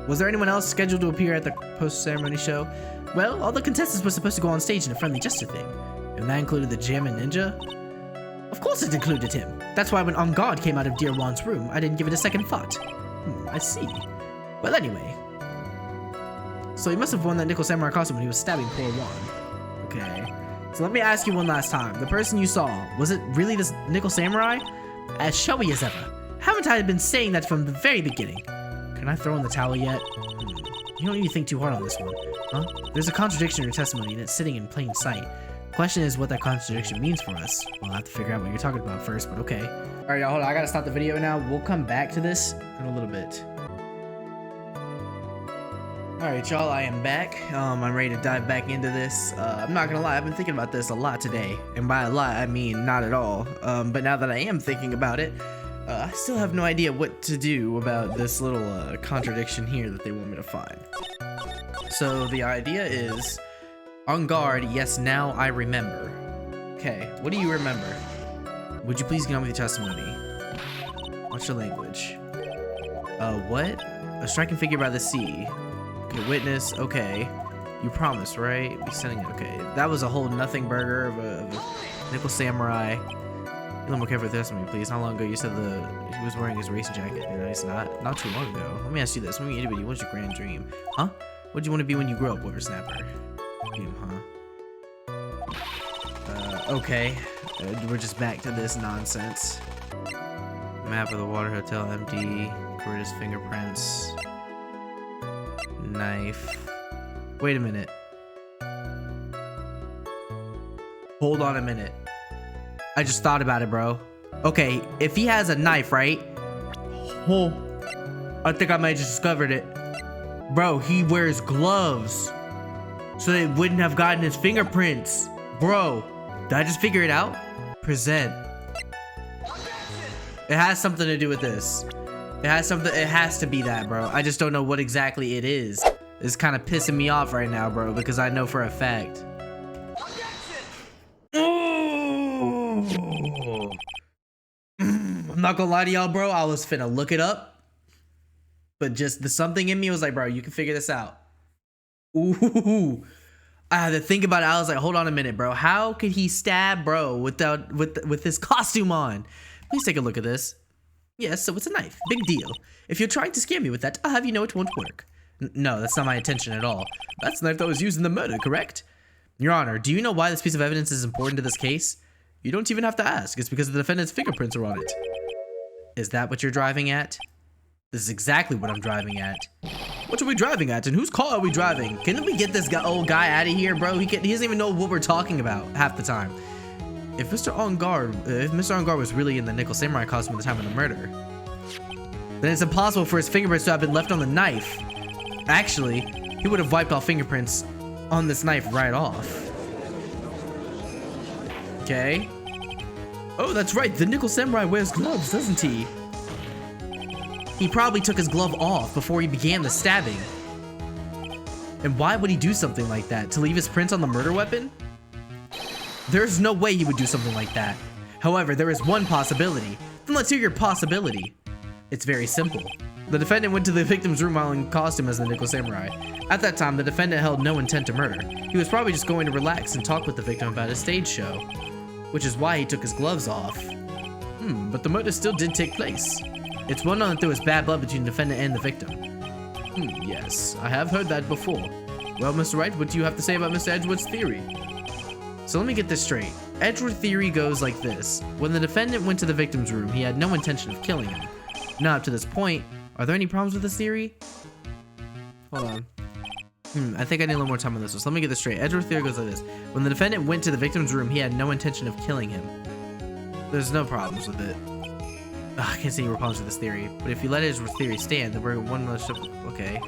Was there anyone else scheduled to appear at the post-ceremony show? Well, all the contestants were supposed to go on stage in a friendly jester thing. And that included the gym and ninja? Of course it included him. That's why when On Guard came out of Dear Juan's room, I didn't give it a second thought. I see. Well, anyway. So he must have worn that nickel samurai costume when he was stabbing poor Juan. Okay. So let me ask you one last time. The person you saw, was it really this nickel samurai? As showy as ever. Haven't I been saying that from the very beginning? Can I throw in the towel yet? You don't need to think too hard on this one. Huh? There's a contradiction in your testimony and it's sitting in plain sight. The question is what that contradiction means for us. We'll have to figure out what you're talking about first, but okay. Alright, y'all, hold on. I gotta stop the video now. We'll come back to this in a little bit. Alright, y'all, I am back. I'm ready to dive back into this. I'm not gonna lie, I've been thinking about this a lot today. And by a lot, I mean not at all. But now that I am thinking about it, I still have no idea what to do about this little contradiction here that they want me to find. So the idea is, on guard, yes, now I remember. Okay, what do you remember? Would you please get on with your testimony? What's your language? What? A striking figure by the sea. Okay, witness, okay. You promised, right? Be sending, okay. That was a whole nothing burger of a nickel samurai. A little more careful with testimony, please. How long ago you said he was wearing his racing jacket? No, it's not too long ago. Let me ask you this. Let me anybody, what's your grand dream? Huh? What do you want to be when you grow up, whippersnapper? Okay. We're just back to this nonsense. Map of the water hotel empty. Curtis fingerprints. Knife. Wait a minute. Hold on a minute. I just thought about it, bro. Okay, if he has a knife, right? Oh, I think I might have just discovered it. Bro, he wears gloves. So they wouldn't have gotten his fingerprints. Bro, did I just figure it out? Present. It has something to do with this. It has to be that, bro. I just don't know what exactly it is. It's kind of pissing me off right now, bro, because I know for a fact. I'm not gonna lie to y'all, bro. I was finna look it up, but just something in me was like, bro, you can figure this out. Ooh, I had to think about it. I was like, hold on a minute, bro. How could he stab, bro, with his costume on? Please take a look at this. Yes, so it's a knife. Big deal. If you're trying to scare me with that, I'll have you know it won't work. No, that's not my intention at all. That's the knife that was used in the murder, correct? Your Honor, do you know why this piece of evidence is important to this case? You don't even have to ask. It's because the defendant's fingerprints are on it. Is that what you're driving at? This is exactly what I'm driving at. What are we driving at? And whose car are we driving? Can we get this old guy out of here, bro? He doesn't even know what we're talking about half the time. If Mr. On Guard was really in the nickel samurai costume at the time of the murder, then it's impossible for his fingerprints to have been left on the knife. Actually, he would have wiped all fingerprints on this knife right off. Okay. Oh, that's right. The nickel samurai wears gloves, doesn't he? He probably took his glove off before he began the stabbing. And why would he do something like that? To leave his prints on the murder weapon? There's no way he would do something like that. However, there is one possibility. Then let's hear your possibility. It's very simple. The defendant went to the victim's room while in costume as the nickel samurai. At that time, the defendant held no intent to murder. He was probably just going to relax and talk with the victim about his stage show, which is why he took his gloves off. But the murder still did take place. It's well known that there was bad blood between the defendant and the victim. Yes, I have heard that before. Well, Mr. Wright, what do you have to say about Mr. Edgewood's theory? So let me get this straight. Edgewood's theory goes like this. When the defendant went to the victim's room, he had no intention of killing him. Now, up to this point, are there any problems with this theory? Hold on. I think I need a little more time on this one. So let me get this straight. Edgewood's theory goes like this. When the defendant went to the victim's room, he had no intention of killing him. There's no problems with it. I can't see any problems with this theory. But if you let Edgewood's theory stand, then we're one less. Okay.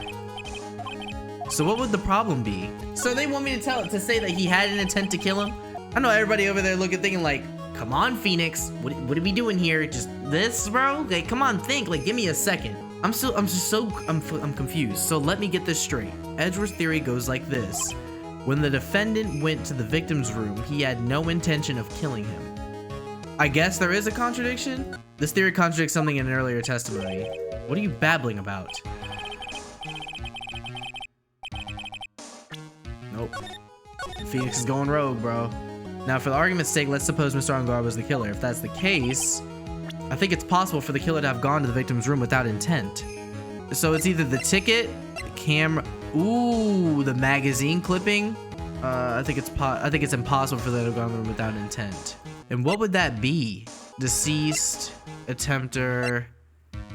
So what would the problem be? So they want me to say that he had an intent to kill him? I know everybody over there thinking like, come on, Phoenix. What are we doing here? Just this, bro? Like, come on, think. Like, give me a second. I'm confused. So let me get this straight. Edgewood's theory goes like this. When the defendant went to the victim's room, he had no intention of killing him. I guess there is a contradiction. This theory contradicts something in an earlier testimony. What are you babbling about? Nope. Phoenix is going rogue, bro. Now, for the argument's sake, let's suppose Mr. Engar was the killer. If that's the case, I think it's possible for the killer to have gone to the victim's room without intent. So it's either the ticket, the camera, ooh, the magazine clipping. I think it's impossible for them to have gone to the room without intent. And what would that be? Deceased, attempter,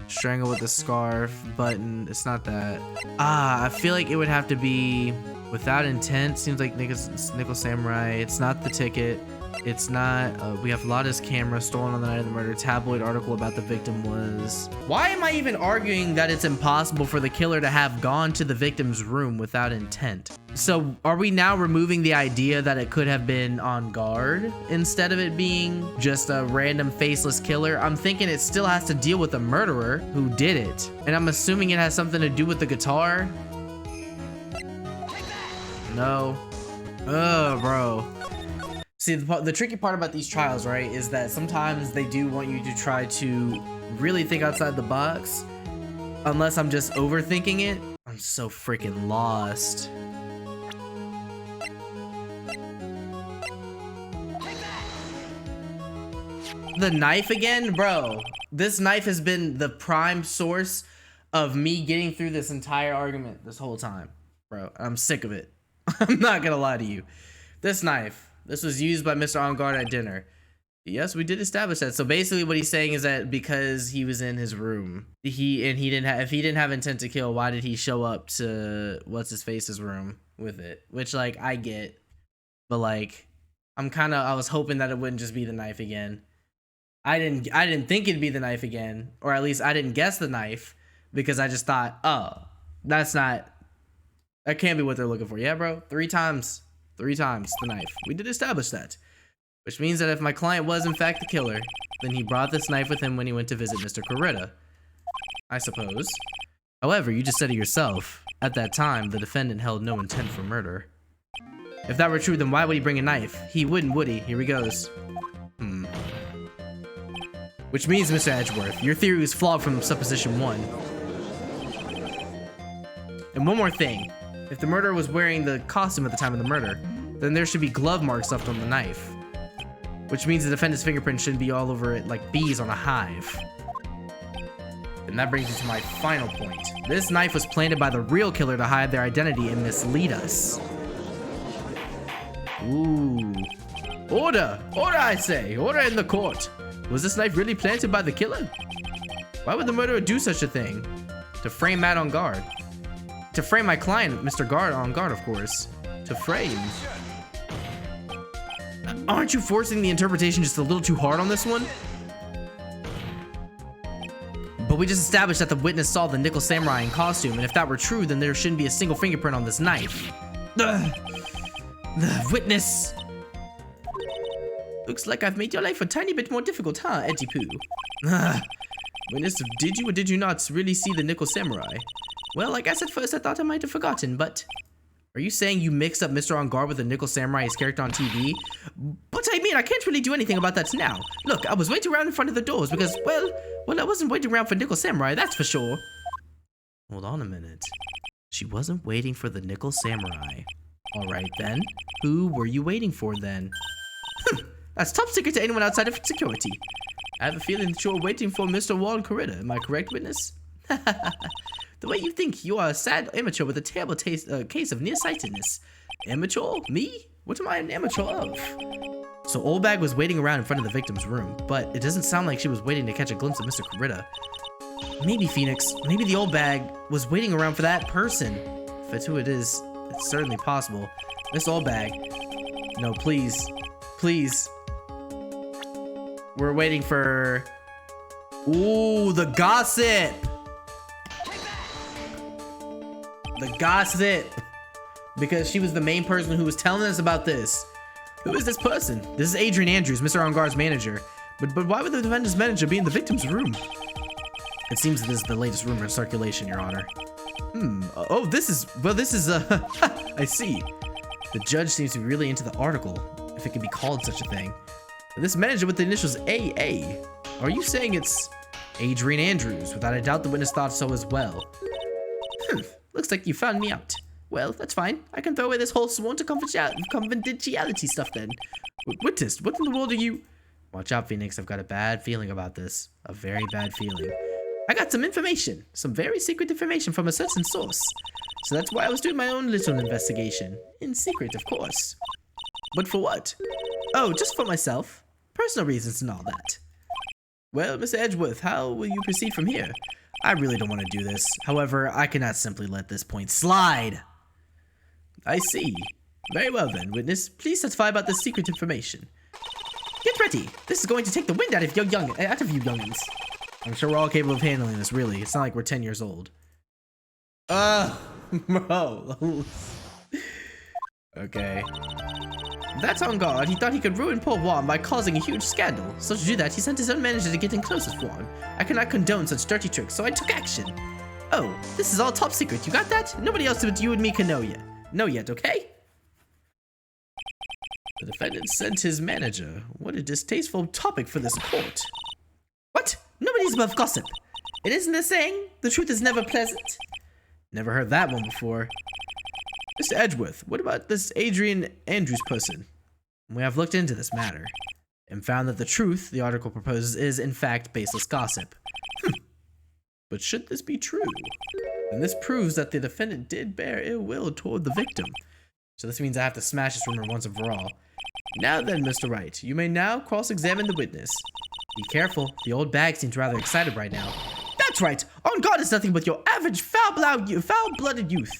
strangle with a scarf, button. It's not that. I feel like it would have to be without intent. Seems like Nickel Samurai. It's not the ticket. It's not. We have Lotta's camera stolen on the night of the murder. Tabloid article about the victim was. Why am I even arguing that it's impossible for the killer to have gone to the victim's room without intent? So are we now removing the idea that it could have been on guard instead of it being just a random faceless killer? I'm thinking it still has to deal with the murderer who did it. And I'm assuming it has something to do with the guitar. No. Oh, bro. See, the tricky part about these trials, right, is that sometimes they do want you to try to really think outside the box. Unless I'm just overthinking it. I'm so freaking lost. The knife again? Bro, this knife has been the prime source of me getting through this entire argument this whole time. Bro, I'm sick of it. I'm not gonna lie to you. This knife. This was used by Mr. Engar at dinner. Yes, we did establish that. So basically what he's saying is that because he was in his room, if he didn't have intent to kill, why did he show up to what's his face's room with it? Which, like, I get. But like, I was hoping that it wouldn't just be the knife again. I didn't think it'd be the knife again, or at least I didn't guess the knife because I just thought, oh, that can't be what they're looking for. Yeah, bro, 3 times the knife. We did establish that, which means that if my client was in fact the killer, then he brought this knife with him when he went to visit Mr. Coretta, I suppose. However, you just said it yourself. At that time, the defendant held no intent for murder. If that were true, then why would he bring a knife? He wouldn't, would he? Here he goes. Which means, Mr. Edgeworth, your theory was flawed from supposition 1. And one more thing. If the murderer was wearing the costume at the time of the murder, then there should be glove marks left on the knife. Which means the defendant's fingerprint shouldn't be all over it like bees on a hive. And that brings me to my final point. This knife was planted by the real killer to hide their identity and mislead us. Ooh. Order! Order, I say! Order in the court! Was this knife really planted by the killer? Why would the murderer do such a thing? To frame Matt on guard. To frame my client, Mr. Guard, on guard, of course. To frame. Aren't you forcing the interpretation just a little too hard on this one? But we just established that the witness saw the Nickel Samurai in costume, and if that were true, then there shouldn't be a single fingerprint on this knife. The witness. Looks like I've made your life a tiny bit more difficult, huh, Eddie Pooh? Witness, did you or did you not really see the Nickel Samurai? Well, I guess at first I thought I might have forgotten, but... Are you saying you mixed up Mr. On Guard with the Nickel Samurai, his character on TV? But I mean, I can't really do anything about that now. Look, I was waiting around in front of the doors because, well, I wasn't waiting around for Nickel Samurai, that's for sure. Hold on a minute. She wasn't waiting for the Nickel Samurai. Alright then. Who were you waiting for then? That's top secret to anyone outside of security. I have a feeling that you're waiting for Mr. Juan Coretta. Am I correct, witness? The way you think, you are a sad amateur with a terrible case of nearsightedness. Amateur? Me? What am I an amateur of? So Oldbag was waiting around in front of the victim's room, but it doesn't sound like she was waiting to catch a glimpse of Mr. Coretta. Maybe, Phoenix. Maybe the Oldbag was waiting around for that person. If it's who it is, it's certainly possible. Miss Oldbag. No, please. Please. We're waiting for... Ooh, the gossip! The gossip! Because she was the main person who was telling us about this. Who is this person? This is Adrian Andrews, Mr. Ongar's manager. But why would the defendant's manager be in the victim's room? It seems this is the latest rumor in circulation, Your Honor. Oh, this is... Well, this is... I see. The judge seems to be really into the article, if it can be called such a thing. This manager with the initials AA. Are you saying it's Adrian Andrews? Without a doubt, the witness thought so as well. Looks like you found me out. Well, that's fine. I can throw away this whole sworn to confidentiality stuff then. Witness, what in the world are you... Watch out, Phoenix. I've got a bad feeling about this. A very bad feeling. I got some information. Some very secret information from a certain source. So that's why I was doing my own little investigation. In secret, of course. But for what? Oh, just for myself. Personal reasons and all that. Well, Mr. Edgeworth, how will you proceed from here? I really don't want to do this. However, I cannot simply let this point slide. I see. Very well then, witness. Please testify about this secret information. Get ready. This is going to take the wind out of you youngins. I'm sure we're all capable of handling this, really. It's not like we're 10 years old. Bro. Okay. That's on guard. He thought he could ruin poor Juan by causing a huge scandal. So to do that, he sent his own manager to get in close with Juan. I cannot condone such dirty tricks, so I took action. Oh, this is all top secret. You got that? Nobody else but you and me can know yet, okay? The defendant sent his manager. What a distasteful topic for this court. What? Nobody's above gossip. It isn't a saying, the truth is never pleasant. Never heard that one before. Mr. Edgeworth, what about this Adrian Andrews person? We have looked into this matter and found that the truth the article proposes is, in fact, baseless gossip. But should this be true? And this proves that the defendant did bear ill will toward the victim. So this means I have to smash this rumor once and for all. Now then, Mr. Wright, you may now cross-examine the witness. Be careful, the old bag seems rather excited right now. That's right, on guard is nothing but your average foul-blooded youth.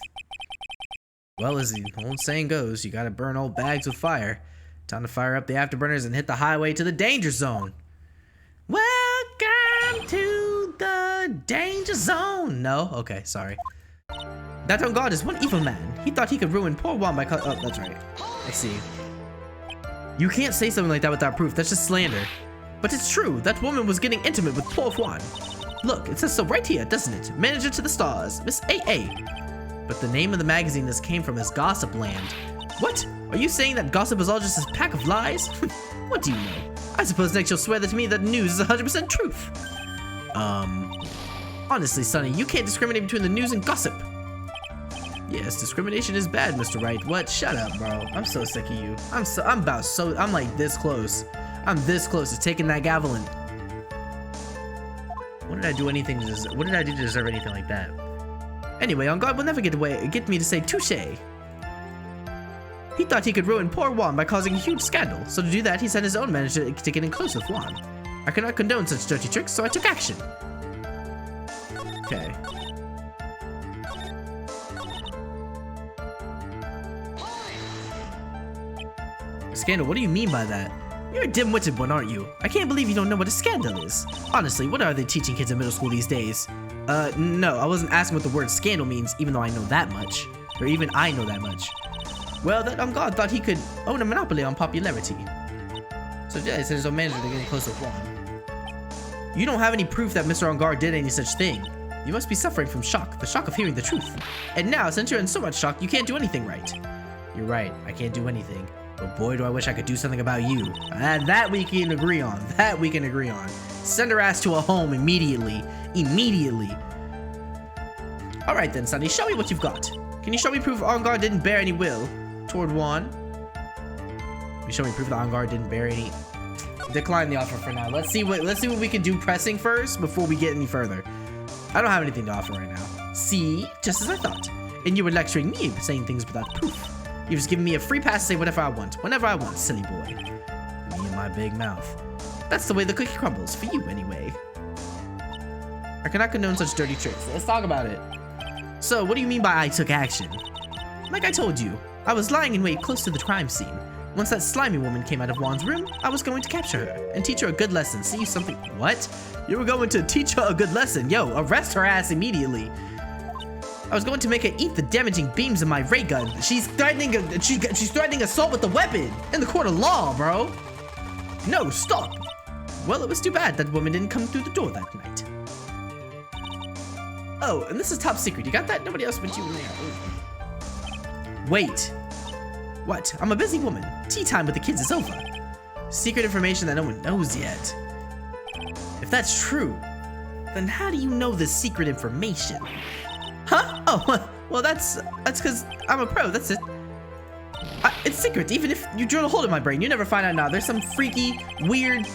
Well, as the old saying goes, you gotta burn old bags with fire. Time to fire up the afterburners and hit the highway to the danger zone. Welcome to the danger zone. No? Okay, sorry. That on guard is one evil man. He thought he could ruin poor Juan by oh, that's right. I see. You can't say something like that without proof. That's just slander. But it's true. That woman was getting intimate with poor Juan. Look, it says so right here, doesn't it? Manager to the stars, Miss A.A. But the name of the magazine this came from is Gossip Land. What? Are you saying that gossip is all just a pack of lies? What do you know? I suppose next you'll swear that to me that news is 100% truth. Honestly, Sonny, you can't discriminate between the news and gossip. Yes, discrimination is bad, Mr. Wright. What? Shut up, bro. I'm so sick of you. I'm like this close. I'm this close to taking that gavel and... What did I do to deserve anything like that? Anyway, on guard will never get me to say touche. He thought he could ruin poor Juan by causing a huge scandal, so to do that, he sent his own manager to get in close with Juan. I cannot condone such dirty tricks, so I took action. Okay. Scandal, what do you mean by that? You're a dim-witted one, aren't you? I can't believe you don't know what a scandal is. Honestly, what are they teaching kids in middle school these days? No, I wasn't asking what the word scandal means, even though I know that much. Or even I know that much. Well, that on God thought he could own a monopoly on popularity. So yeah, he sent his own manager to get close with Juan. You don't have any proof that Mr. On Guard did any such thing. You must be suffering from shock, the shock of hearing the truth. And now, since you're in so much shock, you can't do anything right. You're right, I can't do anything. But boy, do I wish I could do something about you. And that we can agree on. That we can agree on. Send her ass to a home immediately. Immediately. Alright then, Sonny, show me what you've got. Can you show me proof On Guard didn't bear any will toward Juan? Can you show me proof that On Guard didn't bear any... Decline the offer for now. Let's see what we can do pressing first before we get any further. I don't have anything to offer right now. See? Just as I thought. And you were lecturing me, saying things without proof. You've just given me a free pass to say whatever I want, whenever I want, silly boy. Me and my big mouth. That's the way the cookie crumbles, for you anyway. I cannot condone such dirty tricks. Let's talk about it. So, what do you mean by I took action? Like I told you, I was lying in wait close to the crime scene. Once that slimy woman came out of Juan's room, I was going to capture her and teach her a good lesson. See something? What? You were going to teach her a good lesson? Yo, arrest her ass immediately. I was going to make her eat the damaging beams of my ray gun. She's threatening assault with a weapon in the court of law, bro. No, stop. Well, it was too bad that woman didn't come through the door that night. Oh, and this is top secret. You got that? Nobody else but you in there. Ooh. Wait. What? I'm a busy woman. Tea time with the kids is over. Secret information that no one knows yet. If that's true, then how do you know this secret information? Huh? Oh, well, that's because I'm a pro. That's it. It's secret. Even if you drill a hole in my brain, you never find out now. There's some freaky, weird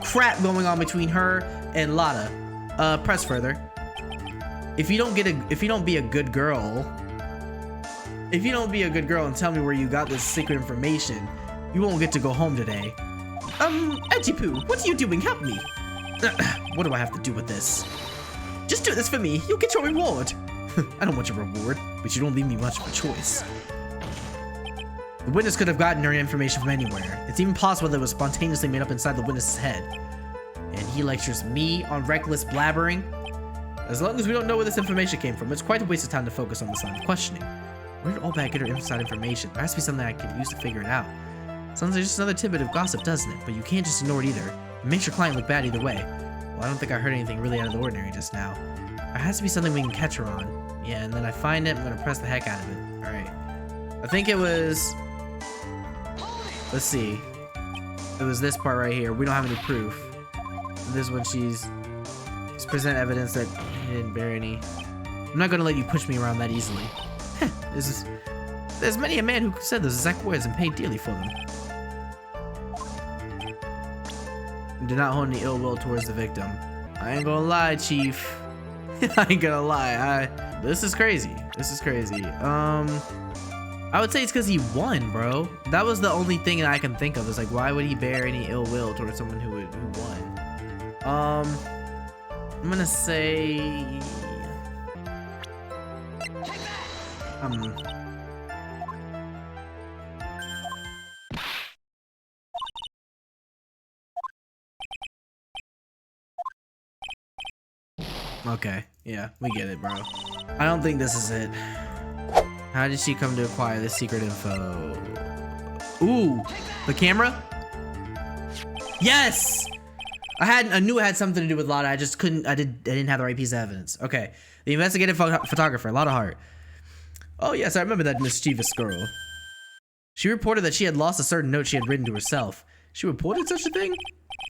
crap going on between her and Lotta. Press further. If you don't be a good girl and tell me where you got this secret information, you won't get to go home today. Edgy Poo, what are you doing? Help me. What do I have to do with this? Just do this for me. You'll get your reward. I don't want your reward, but you don't leave me much of a choice. The witness could have gotten her information from anywhere. It's even possible that it was spontaneously made up inside the witness's head. And he lectures me on reckless blabbering? As long as we don't know where this information came from, it's quite a waste of time to focus on this line of questioning. Where did Allbag get her inside information? There has to be something I can use to figure it out. Sounds like just another tidbit of gossip, doesn't it? But you can't just ignore it either. It makes your client look bad either way. Well, I don't think I heard anything really out of the ordinary just now. There has to be something we can catch her on. Yeah, and then I find it, I'm gonna press the heck out of it. Alright. I think it was... Let's see. It was this part right here. We don't have any proof. This one, she's present evidence that he didn't bear any. I'm not gonna let you push me around that easily. There's many a man who said those exact words and paid dearly for them. Do not hold any ill will towards the victim. I ain't gonna lie, Chief. I ain't gonna lie. This is crazy. This is crazy. I would say it's because he won, bro. That was the only thing that I can think of. Is like, why would he bear any ill will towards someone who won? I'm gonna say... Okay, yeah, we get it, bro. I don't think this is it. How did she come to acquire this secret info? Ooh, the camera? Yes! I knew it had something to do with Lotta. I just couldn't. I didn't have the right piece of evidence. Okay, the investigative photographer, Lotta Hart. Oh yes, I remember that mischievous girl. She reported that she had lost a certain note she had written to herself. She reported such a thing?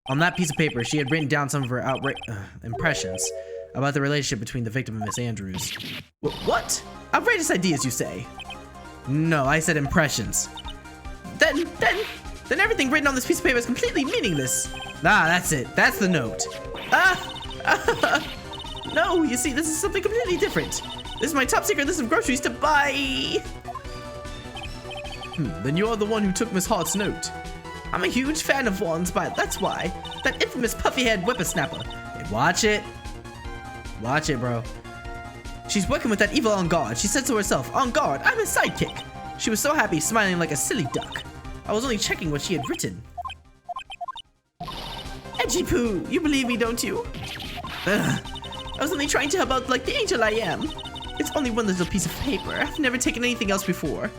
On that piece of paper, she had written down some of her impressions about the relationship between the victim and Miss Andrews. What? Outrageous ideas, you say? No, I said impressions. Then everything written on this piece of paper is completely meaningless. Ah, that's it. That's the note. No, you see, this is something completely different. This is my top secret list of groceries to buy. Then you're the one who took Miss Hart's note. I'm a huge fan of wands, but that's why. That infamous puffy-head whippersnapper. Hey, watch it. Watch it, bro. She's working with that evil on guard. She said to herself, on guard, I'm his sidekick. She was so happy, smiling like a silly duck. I was only checking what she had written. Edgy Poo, you believe me, don't you? I was only trying to help out like the angel I am. It's only one little piece of paper. I've never taken anything else before.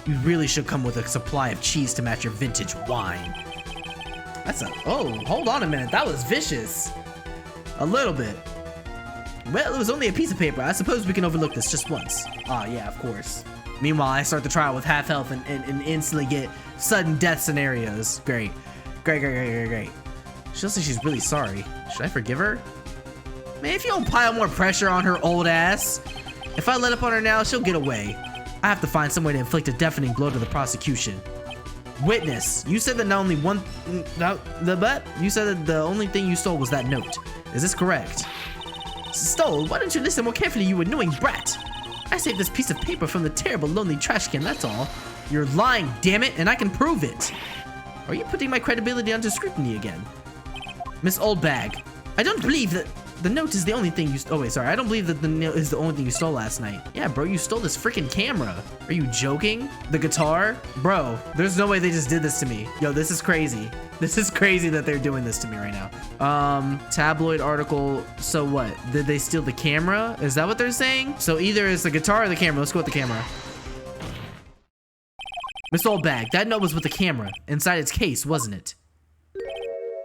You really should come with a supply of cheese to match your vintage wine. Oh, hold on a minute. That was vicious. A little bit. Well, it was only a piece of paper. I suppose we can overlook this just once. Ah, yeah, of course. Meanwhile, I start the trial with half health and instantly get sudden death scenarios. Great. Great. She'll say she's really sorry. Should I forgive her? Man, if you don't pile more pressure on her old ass. If I let up on her now, she'll get away. I have to find some way to inflict a deafening blow to the prosecution. Witness, you said that you said that the only thing you stole was that note. Is this correct? Stole? Why don't you listen more carefully, you annoying brat? I saved this piece of paper from the terrible lonely trash can, that's all. You're lying, damn it, and I can prove it. Are you putting my credibility under scrutiny again? Miss Oldbag, I don't believe that the note is the only thing you I don't believe that the note is the only thing you stole last night. Yeah, bro, you stole this freaking camera. Are you joking? The guitar? Bro, there's no way they just did this to me. Yo, this is crazy. This is crazy that they're doing this to me right now. Tabloid article. So what? Did they steal the camera? Is that what they're saying? So either it's the guitar or the camera. Let's go with the camera. Miss Oldbag, that note was with the camera. Inside its case, wasn't it?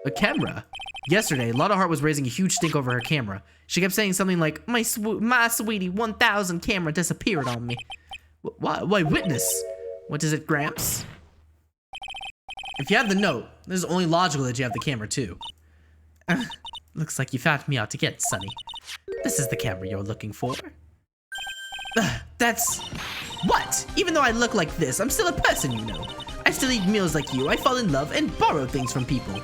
A camera? Yesterday, Lotta Hart was raising a huge stink over her camera. She kept saying something like, my sweetie 1000 camera disappeared on me. Why, witness? What is it, Gramps? If you have the note, this is only logical that you have the camera too. Looks like you found me out again, Sonny. This is the camera you're looking for. That's... What? Even though I look like this, I'm still a person, you know. I still eat meals like you, I fall in love, and borrow things from people.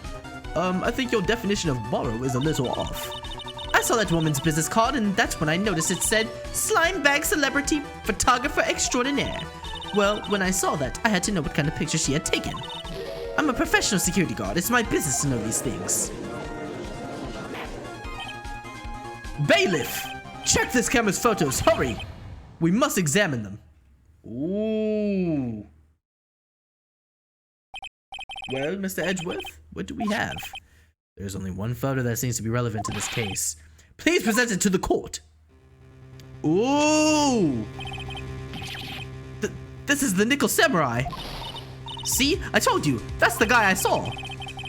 I think your definition of borrow is a little off. I saw that woman's business card, and that's when I noticed it said, Slime Bag Celebrity Photographer Extraordinaire. Well, when I saw that, I had to know what kind of picture she had taken. I'm a professional security guard. It's my business to know these things. Bailiff! Check this camera's photos, hurry! We must examine them. Ooh. Well, Mr. Edgeworth, what do we have? There's only one photo that seems to be relevant to this case. Please present it to the court. Ooh! This is the Nickel Samurai. See? I told you. That's the guy I saw.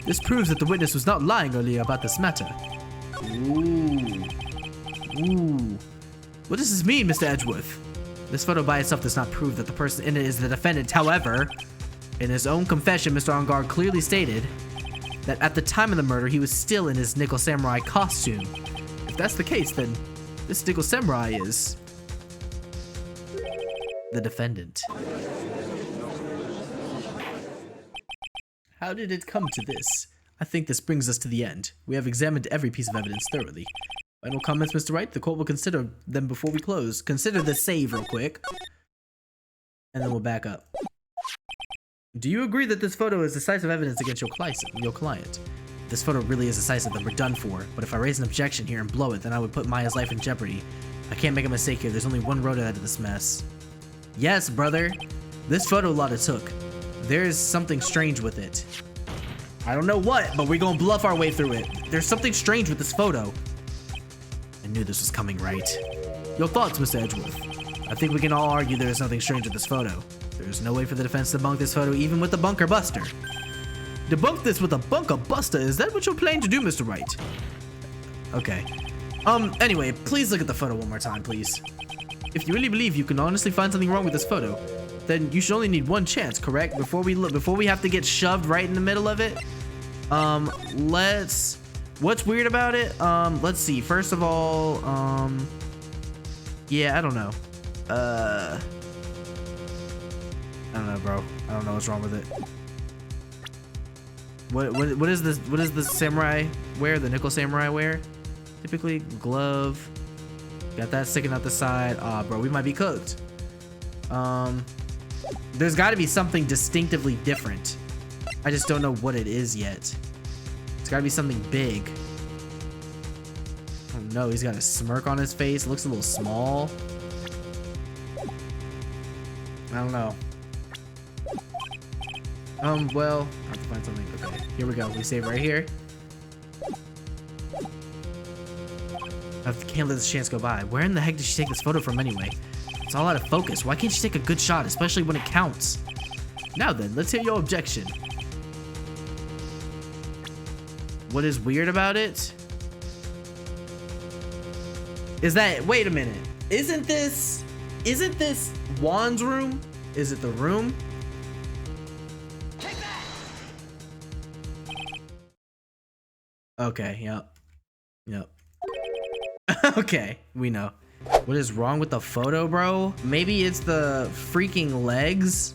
This proves that the witness was not lying earlier about this matter. Ooh. Ooh. What does this mean, Mr. Edgeworth? This photo by itself does not prove that the person in it is the defendant. However, in his own confession, Mr. Angard clearly stated that at the time of the murder, he was still in his Nickel Samurai costume. If that's the case, then this Nickel Samurai is the defendant. How did it come to this? I think this brings us to the end. We have examined every piece of evidence thoroughly. Final comments, Mr. Wright? The court will consider them before we close. Consider the save real quick. And then we'll back up. Do you agree that this photo is decisive evidence against your client? If this photo really is decisive, then we're done for. But if I raise an objection here and blow it, then I would put Maya's life in jeopardy. I can't make a mistake here. There's only one road out of this mess. Yes, brother. This photo Lotta took. There's something strange with it. I don't know what, but we're gonna bluff our way through it. There's something strange with this photo. I knew this was coming, right? Your thoughts, Mr. Edgeworth? I think we can all argue there is nothing strange with this photo. There's no way for the defense to debunk this photo even with a bunker buster. Debunk this with a bunker buster? Is that what you're planning to do, Mr. Wright? Okay. Anyway, please look at the photo one more time, please. If you really believe you can honestly find something wrong with this photo, then you should only need one chance, correct? Before we have to get shoved right in the middle of it. What's weird about it? Let's see. First of all, yeah, I don't know. I don't know, bro. I don't know what's wrong with it. What is this? What does the samurai wear? The Nickel Samurai wear? Typically, glove. Got that sticking out the side. Ah, bro, we might be cooked. There's got to be something distinctively different. I just don't know what it is yet. It's got to be something big. Oh no, he's got a smirk on his face. It looks a little small. I don't know. Well, I have to find something. Okay, here we go. We save right here. I can't let this chance go by. Where in the heck did she take this photo from anyway? It's all out of focus. Why can't she take a good shot, especially when it counts? Now then, let's hear your objection. What is weird about it is that, wait a minute, isn't this Juan's room? Is it the room? Okay, yep. Okay, we know. What is wrong with the photo, bro? Maybe it's the freaking legs.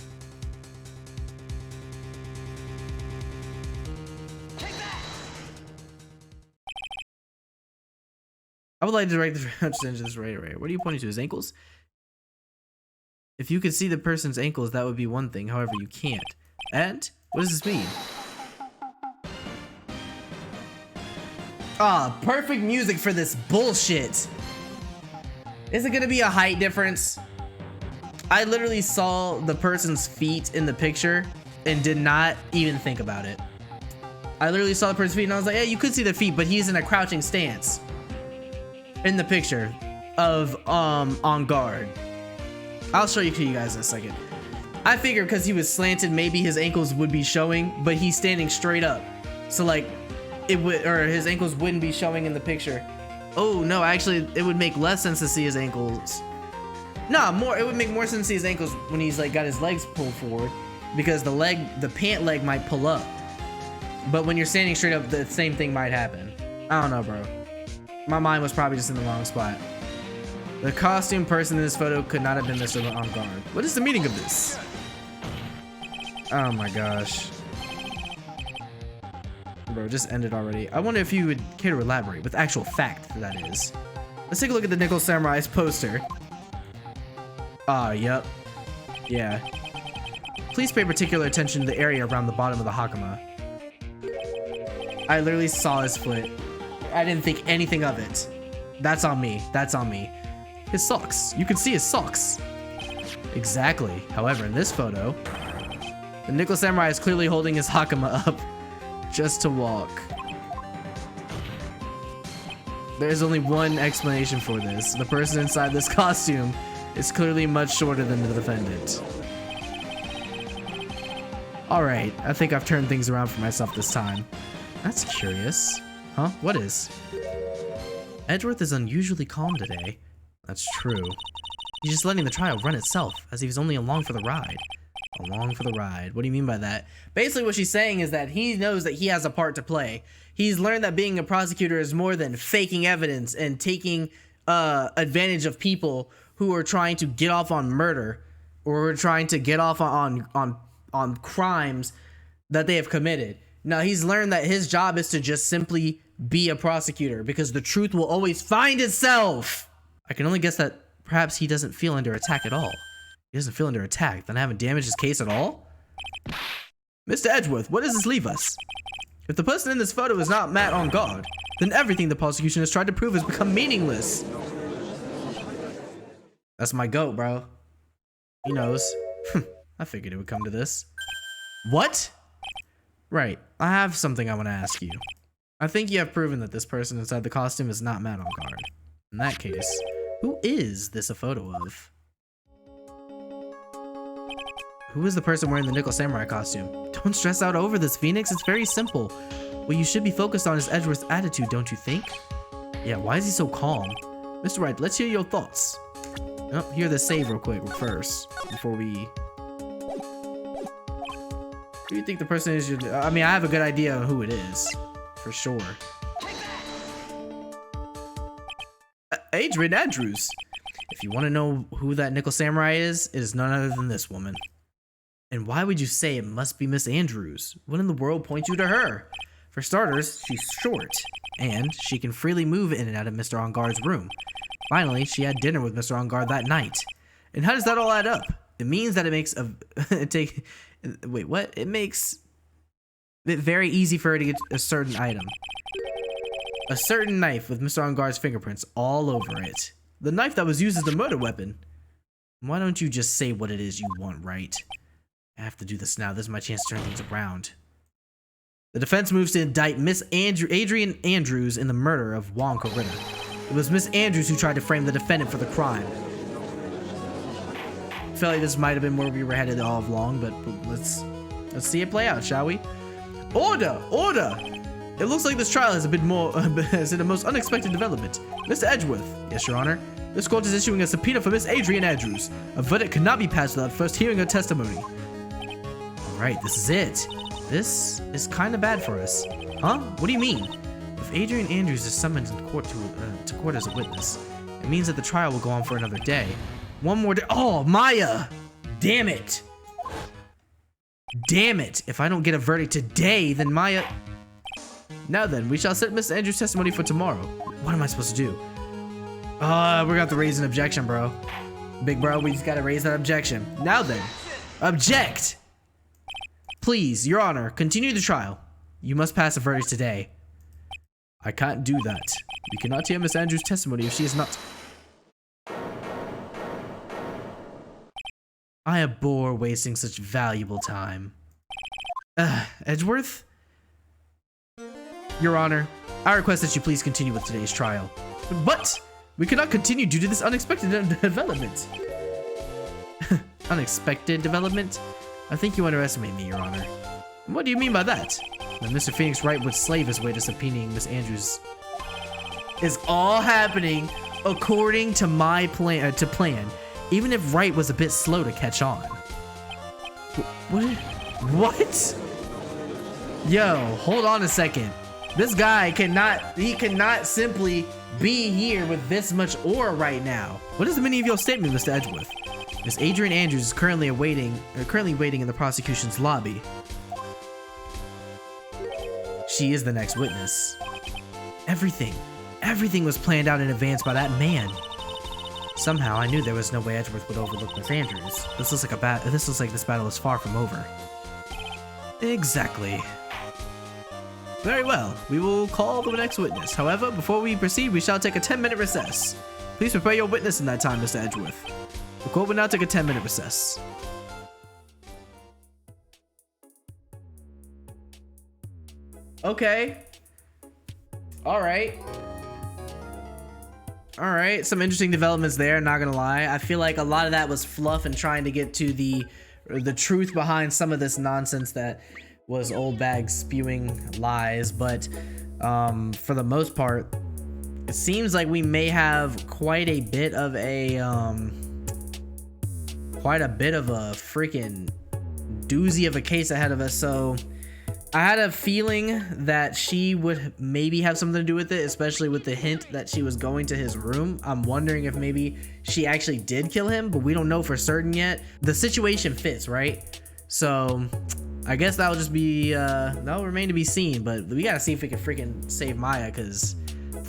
I would like to direct the attention to this right away. What are you pointing to? His ankles? If you could see the person's ankles, that would be one thing. However, you can't. And what does this mean? Ah, perfect music for this bullshit. Is it gonna be a height difference? I literally saw the person's feet in the picture and did not even think about it. I literally saw the person's feet and I was like, yeah, you could see the feet, but he's in a crouching stance in the picture of on guard. I'll show you to you guys in a second. I figured because he was slanted, maybe his ankles would be showing, but he's standing straight up. So like it would, or his ankles wouldn't be showing in the picture. Oh no, actually it would make less sense to see his ankles. Nah, it would make more sense to see his ankles when he's like got his legs pulled forward, because the pant leg might pull up. But when you're standing straight up, the same thing might happen. I don't know, bro. My mind was probably just in the wrong spot. The costume person in this photo could not have been Mr. On Guard. What is the meaning of this? Oh my gosh. Bro, just ended already. I wonder if you would care to elaborate with actual fact, that is. Let's take a look at the Nickel Samurai's poster. Yep. Yeah. Please pay particular attention to the area around the bottom of the Hakama. I literally saw his foot. I didn't think anything of it. That's on me. That's on me. His socks. You can see his socks. Exactly. However, in this photo, the Nickel Samurai is clearly holding his Hakama up just to walk. There's only one explanation for this. The person inside this costume is clearly much shorter than the defendant. Alright, I think I've turned things around for myself this time. That's curious. Huh? What is? Edgeworth is unusually calm today. That's true. He's just letting the trial run itself, as he was only along for the ride. Along for the ride. What do you mean by that? Basically what she's saying is that he knows that he has a part to play. He's learned that being a prosecutor is more than faking evidence and taking advantage of people who are trying to get off on murder or trying to get off on crimes that they have committed. Now he's learned that his job is to just simply be a prosecutor because the truth will always find itself. I can only guess that perhaps he doesn't feel under attack at all. He doesn't feel under attack, then I haven't damaged his case at all? Mr. Edgeworth, what does this leave us? If the person in this photo is not Matt on guard, then everything the prosecution has tried to prove has become meaningless. That's my goat, bro. He knows. I figured it would come to this. What? Right, I have something I want to ask you. I think you have proven that this person inside the costume is not Matt on guard. In that case, who is this a photo of? Who is the person wearing the Nickel Samurai costume? Don't stress out over this, Phoenix. It's very simple. What you should be focused on is Edgeworth's attitude, don't you think? Yeah, why is he so calm? Mr. Wright, let's hear your thoughts. Oh, hear the save real quick first, before we... Who do you think the person is? I mean, I have a good idea of who it is, for sure. Adrian Andrews. If you want to know who that Nickel Samurai is, it is none other than this woman. And why would you say it must be Miss Andrews? What in the world points you to her? For starters, she's short, and she can freely move in and out of Mr. On Guard's room. Finally, she had dinner with Mr. On Guard that night. And how does that all add up? It means that it makes wait, what? It makes it very easy for her to get a certain item. A certain knife with Mr. On Guard's fingerprints all over it. The knife that was used as the murder weapon. Why don't you just say what it is you want, right? I have to do this now. This is my chance to turn things around. The defense moves to indict Miss Adrian Andrews in the murder of Juan Corritter. It was Miss Andrews who tried to frame the defendant for the crime. I feel like this might have been where we were headed all along, but let's see it play out, shall we? Order! Order! It looks like this trial has a bit more has in a most unexpected development. Mr. Edgeworth. Yes, Your Honor. This court is issuing a subpoena for Miss Adrian Andrews. A verdict cannot be passed without first hearing her testimony. Alright, this is it. This is kind of bad for us. Huh? What do you mean? If Adrian Andrews is summoned in court to court as a witness, it means that the trial will go on for another day. One more day. Oh, Maya! Damn it! Damn it! If I don't get a verdict today, then Maya... Now then, we shall set Miss Andrews' testimony for tomorrow. What am I supposed to do? We're gonna have to raise an objection, bro. Big bro, we just gotta raise that objection. Now then, object! Please, Your Honor, continue the trial. You must pass a verdict today. I can't do that. We cannot hear Miss Andrews' testimony if she is not... I abhor wasting such valuable time. Edgeworth? Your Honor, I request that you please continue with today's trial. But we cannot continue due to this unexpected development. Unexpected development? I think you underestimate me, Your Honor. And what do you mean by that? That Mr. Phoenix Wright would slave his way to subpoenaing Miss Andrews is all happening according to my plan. Even if Wright was a bit slow to catch on. What? Yo, hold on a second. This guy cannot simply be here with this much aura right now. What is the meaning of your statement, Mr. Edgeworth? Miss Adrian Andrews is currently waiting in the prosecution's lobby. She is the next witness. Everything was planned out in advance by that man. Somehow I knew there was no way Edgeworth would overlook Miss Andrews. This looks like this battle is far from over. Exactly. Very well, we will call the next witness. However, before we proceed, we shall take a 10-minute recess. Please prepare your witness in that time, Mr. Edgeworth. The court will now take a 10-minute recess. Okay. Alright, some interesting developments there, not gonna lie. I feel like a lot of that was fluff and trying to get to the truth behind some of this nonsense that was old bags spewing lies, but for the most part, it seems like we may have quite a bit of a freaking doozy of a case ahead of us. So I had a feeling that she would maybe have something to do with it, especially with the hint that she was going to his room. I'm wondering if maybe she actually did kill him, but we don't know for certain yet. The situation fits, right? So I guess that'll just be that'll remain to be seen, but we gotta see if we can freaking save Maya, because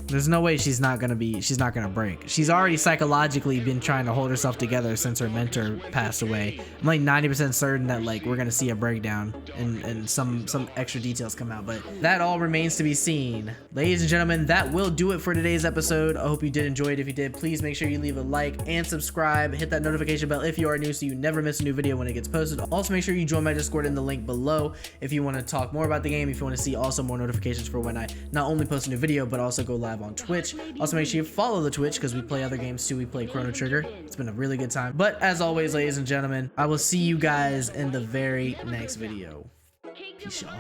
there's no way she's not gonna break. She's already psychologically been trying to hold herself together since her mentor passed away. I'm like 90% certain that like we're gonna see a breakdown and some extra details come out, but that all remains to be seen. Ladies and gentlemen, that will do it for today's episode. I hope you did enjoy it. If you did, please make sure you leave a like and subscribe. Hit that notification bell if you are new so you never miss a new video when it gets posted. Also, make sure you join my Discord in the link below if you want to talk more about the game, if you want to see also more notifications for when I not only post a new video but also go live on Twitch. Also, make sure you follow the Twitch because we play other games too. We play Chrono Trigger. It's been a really good time. But as always, ladies and gentlemen, I will see you guys in the very next video. Peace, y'all.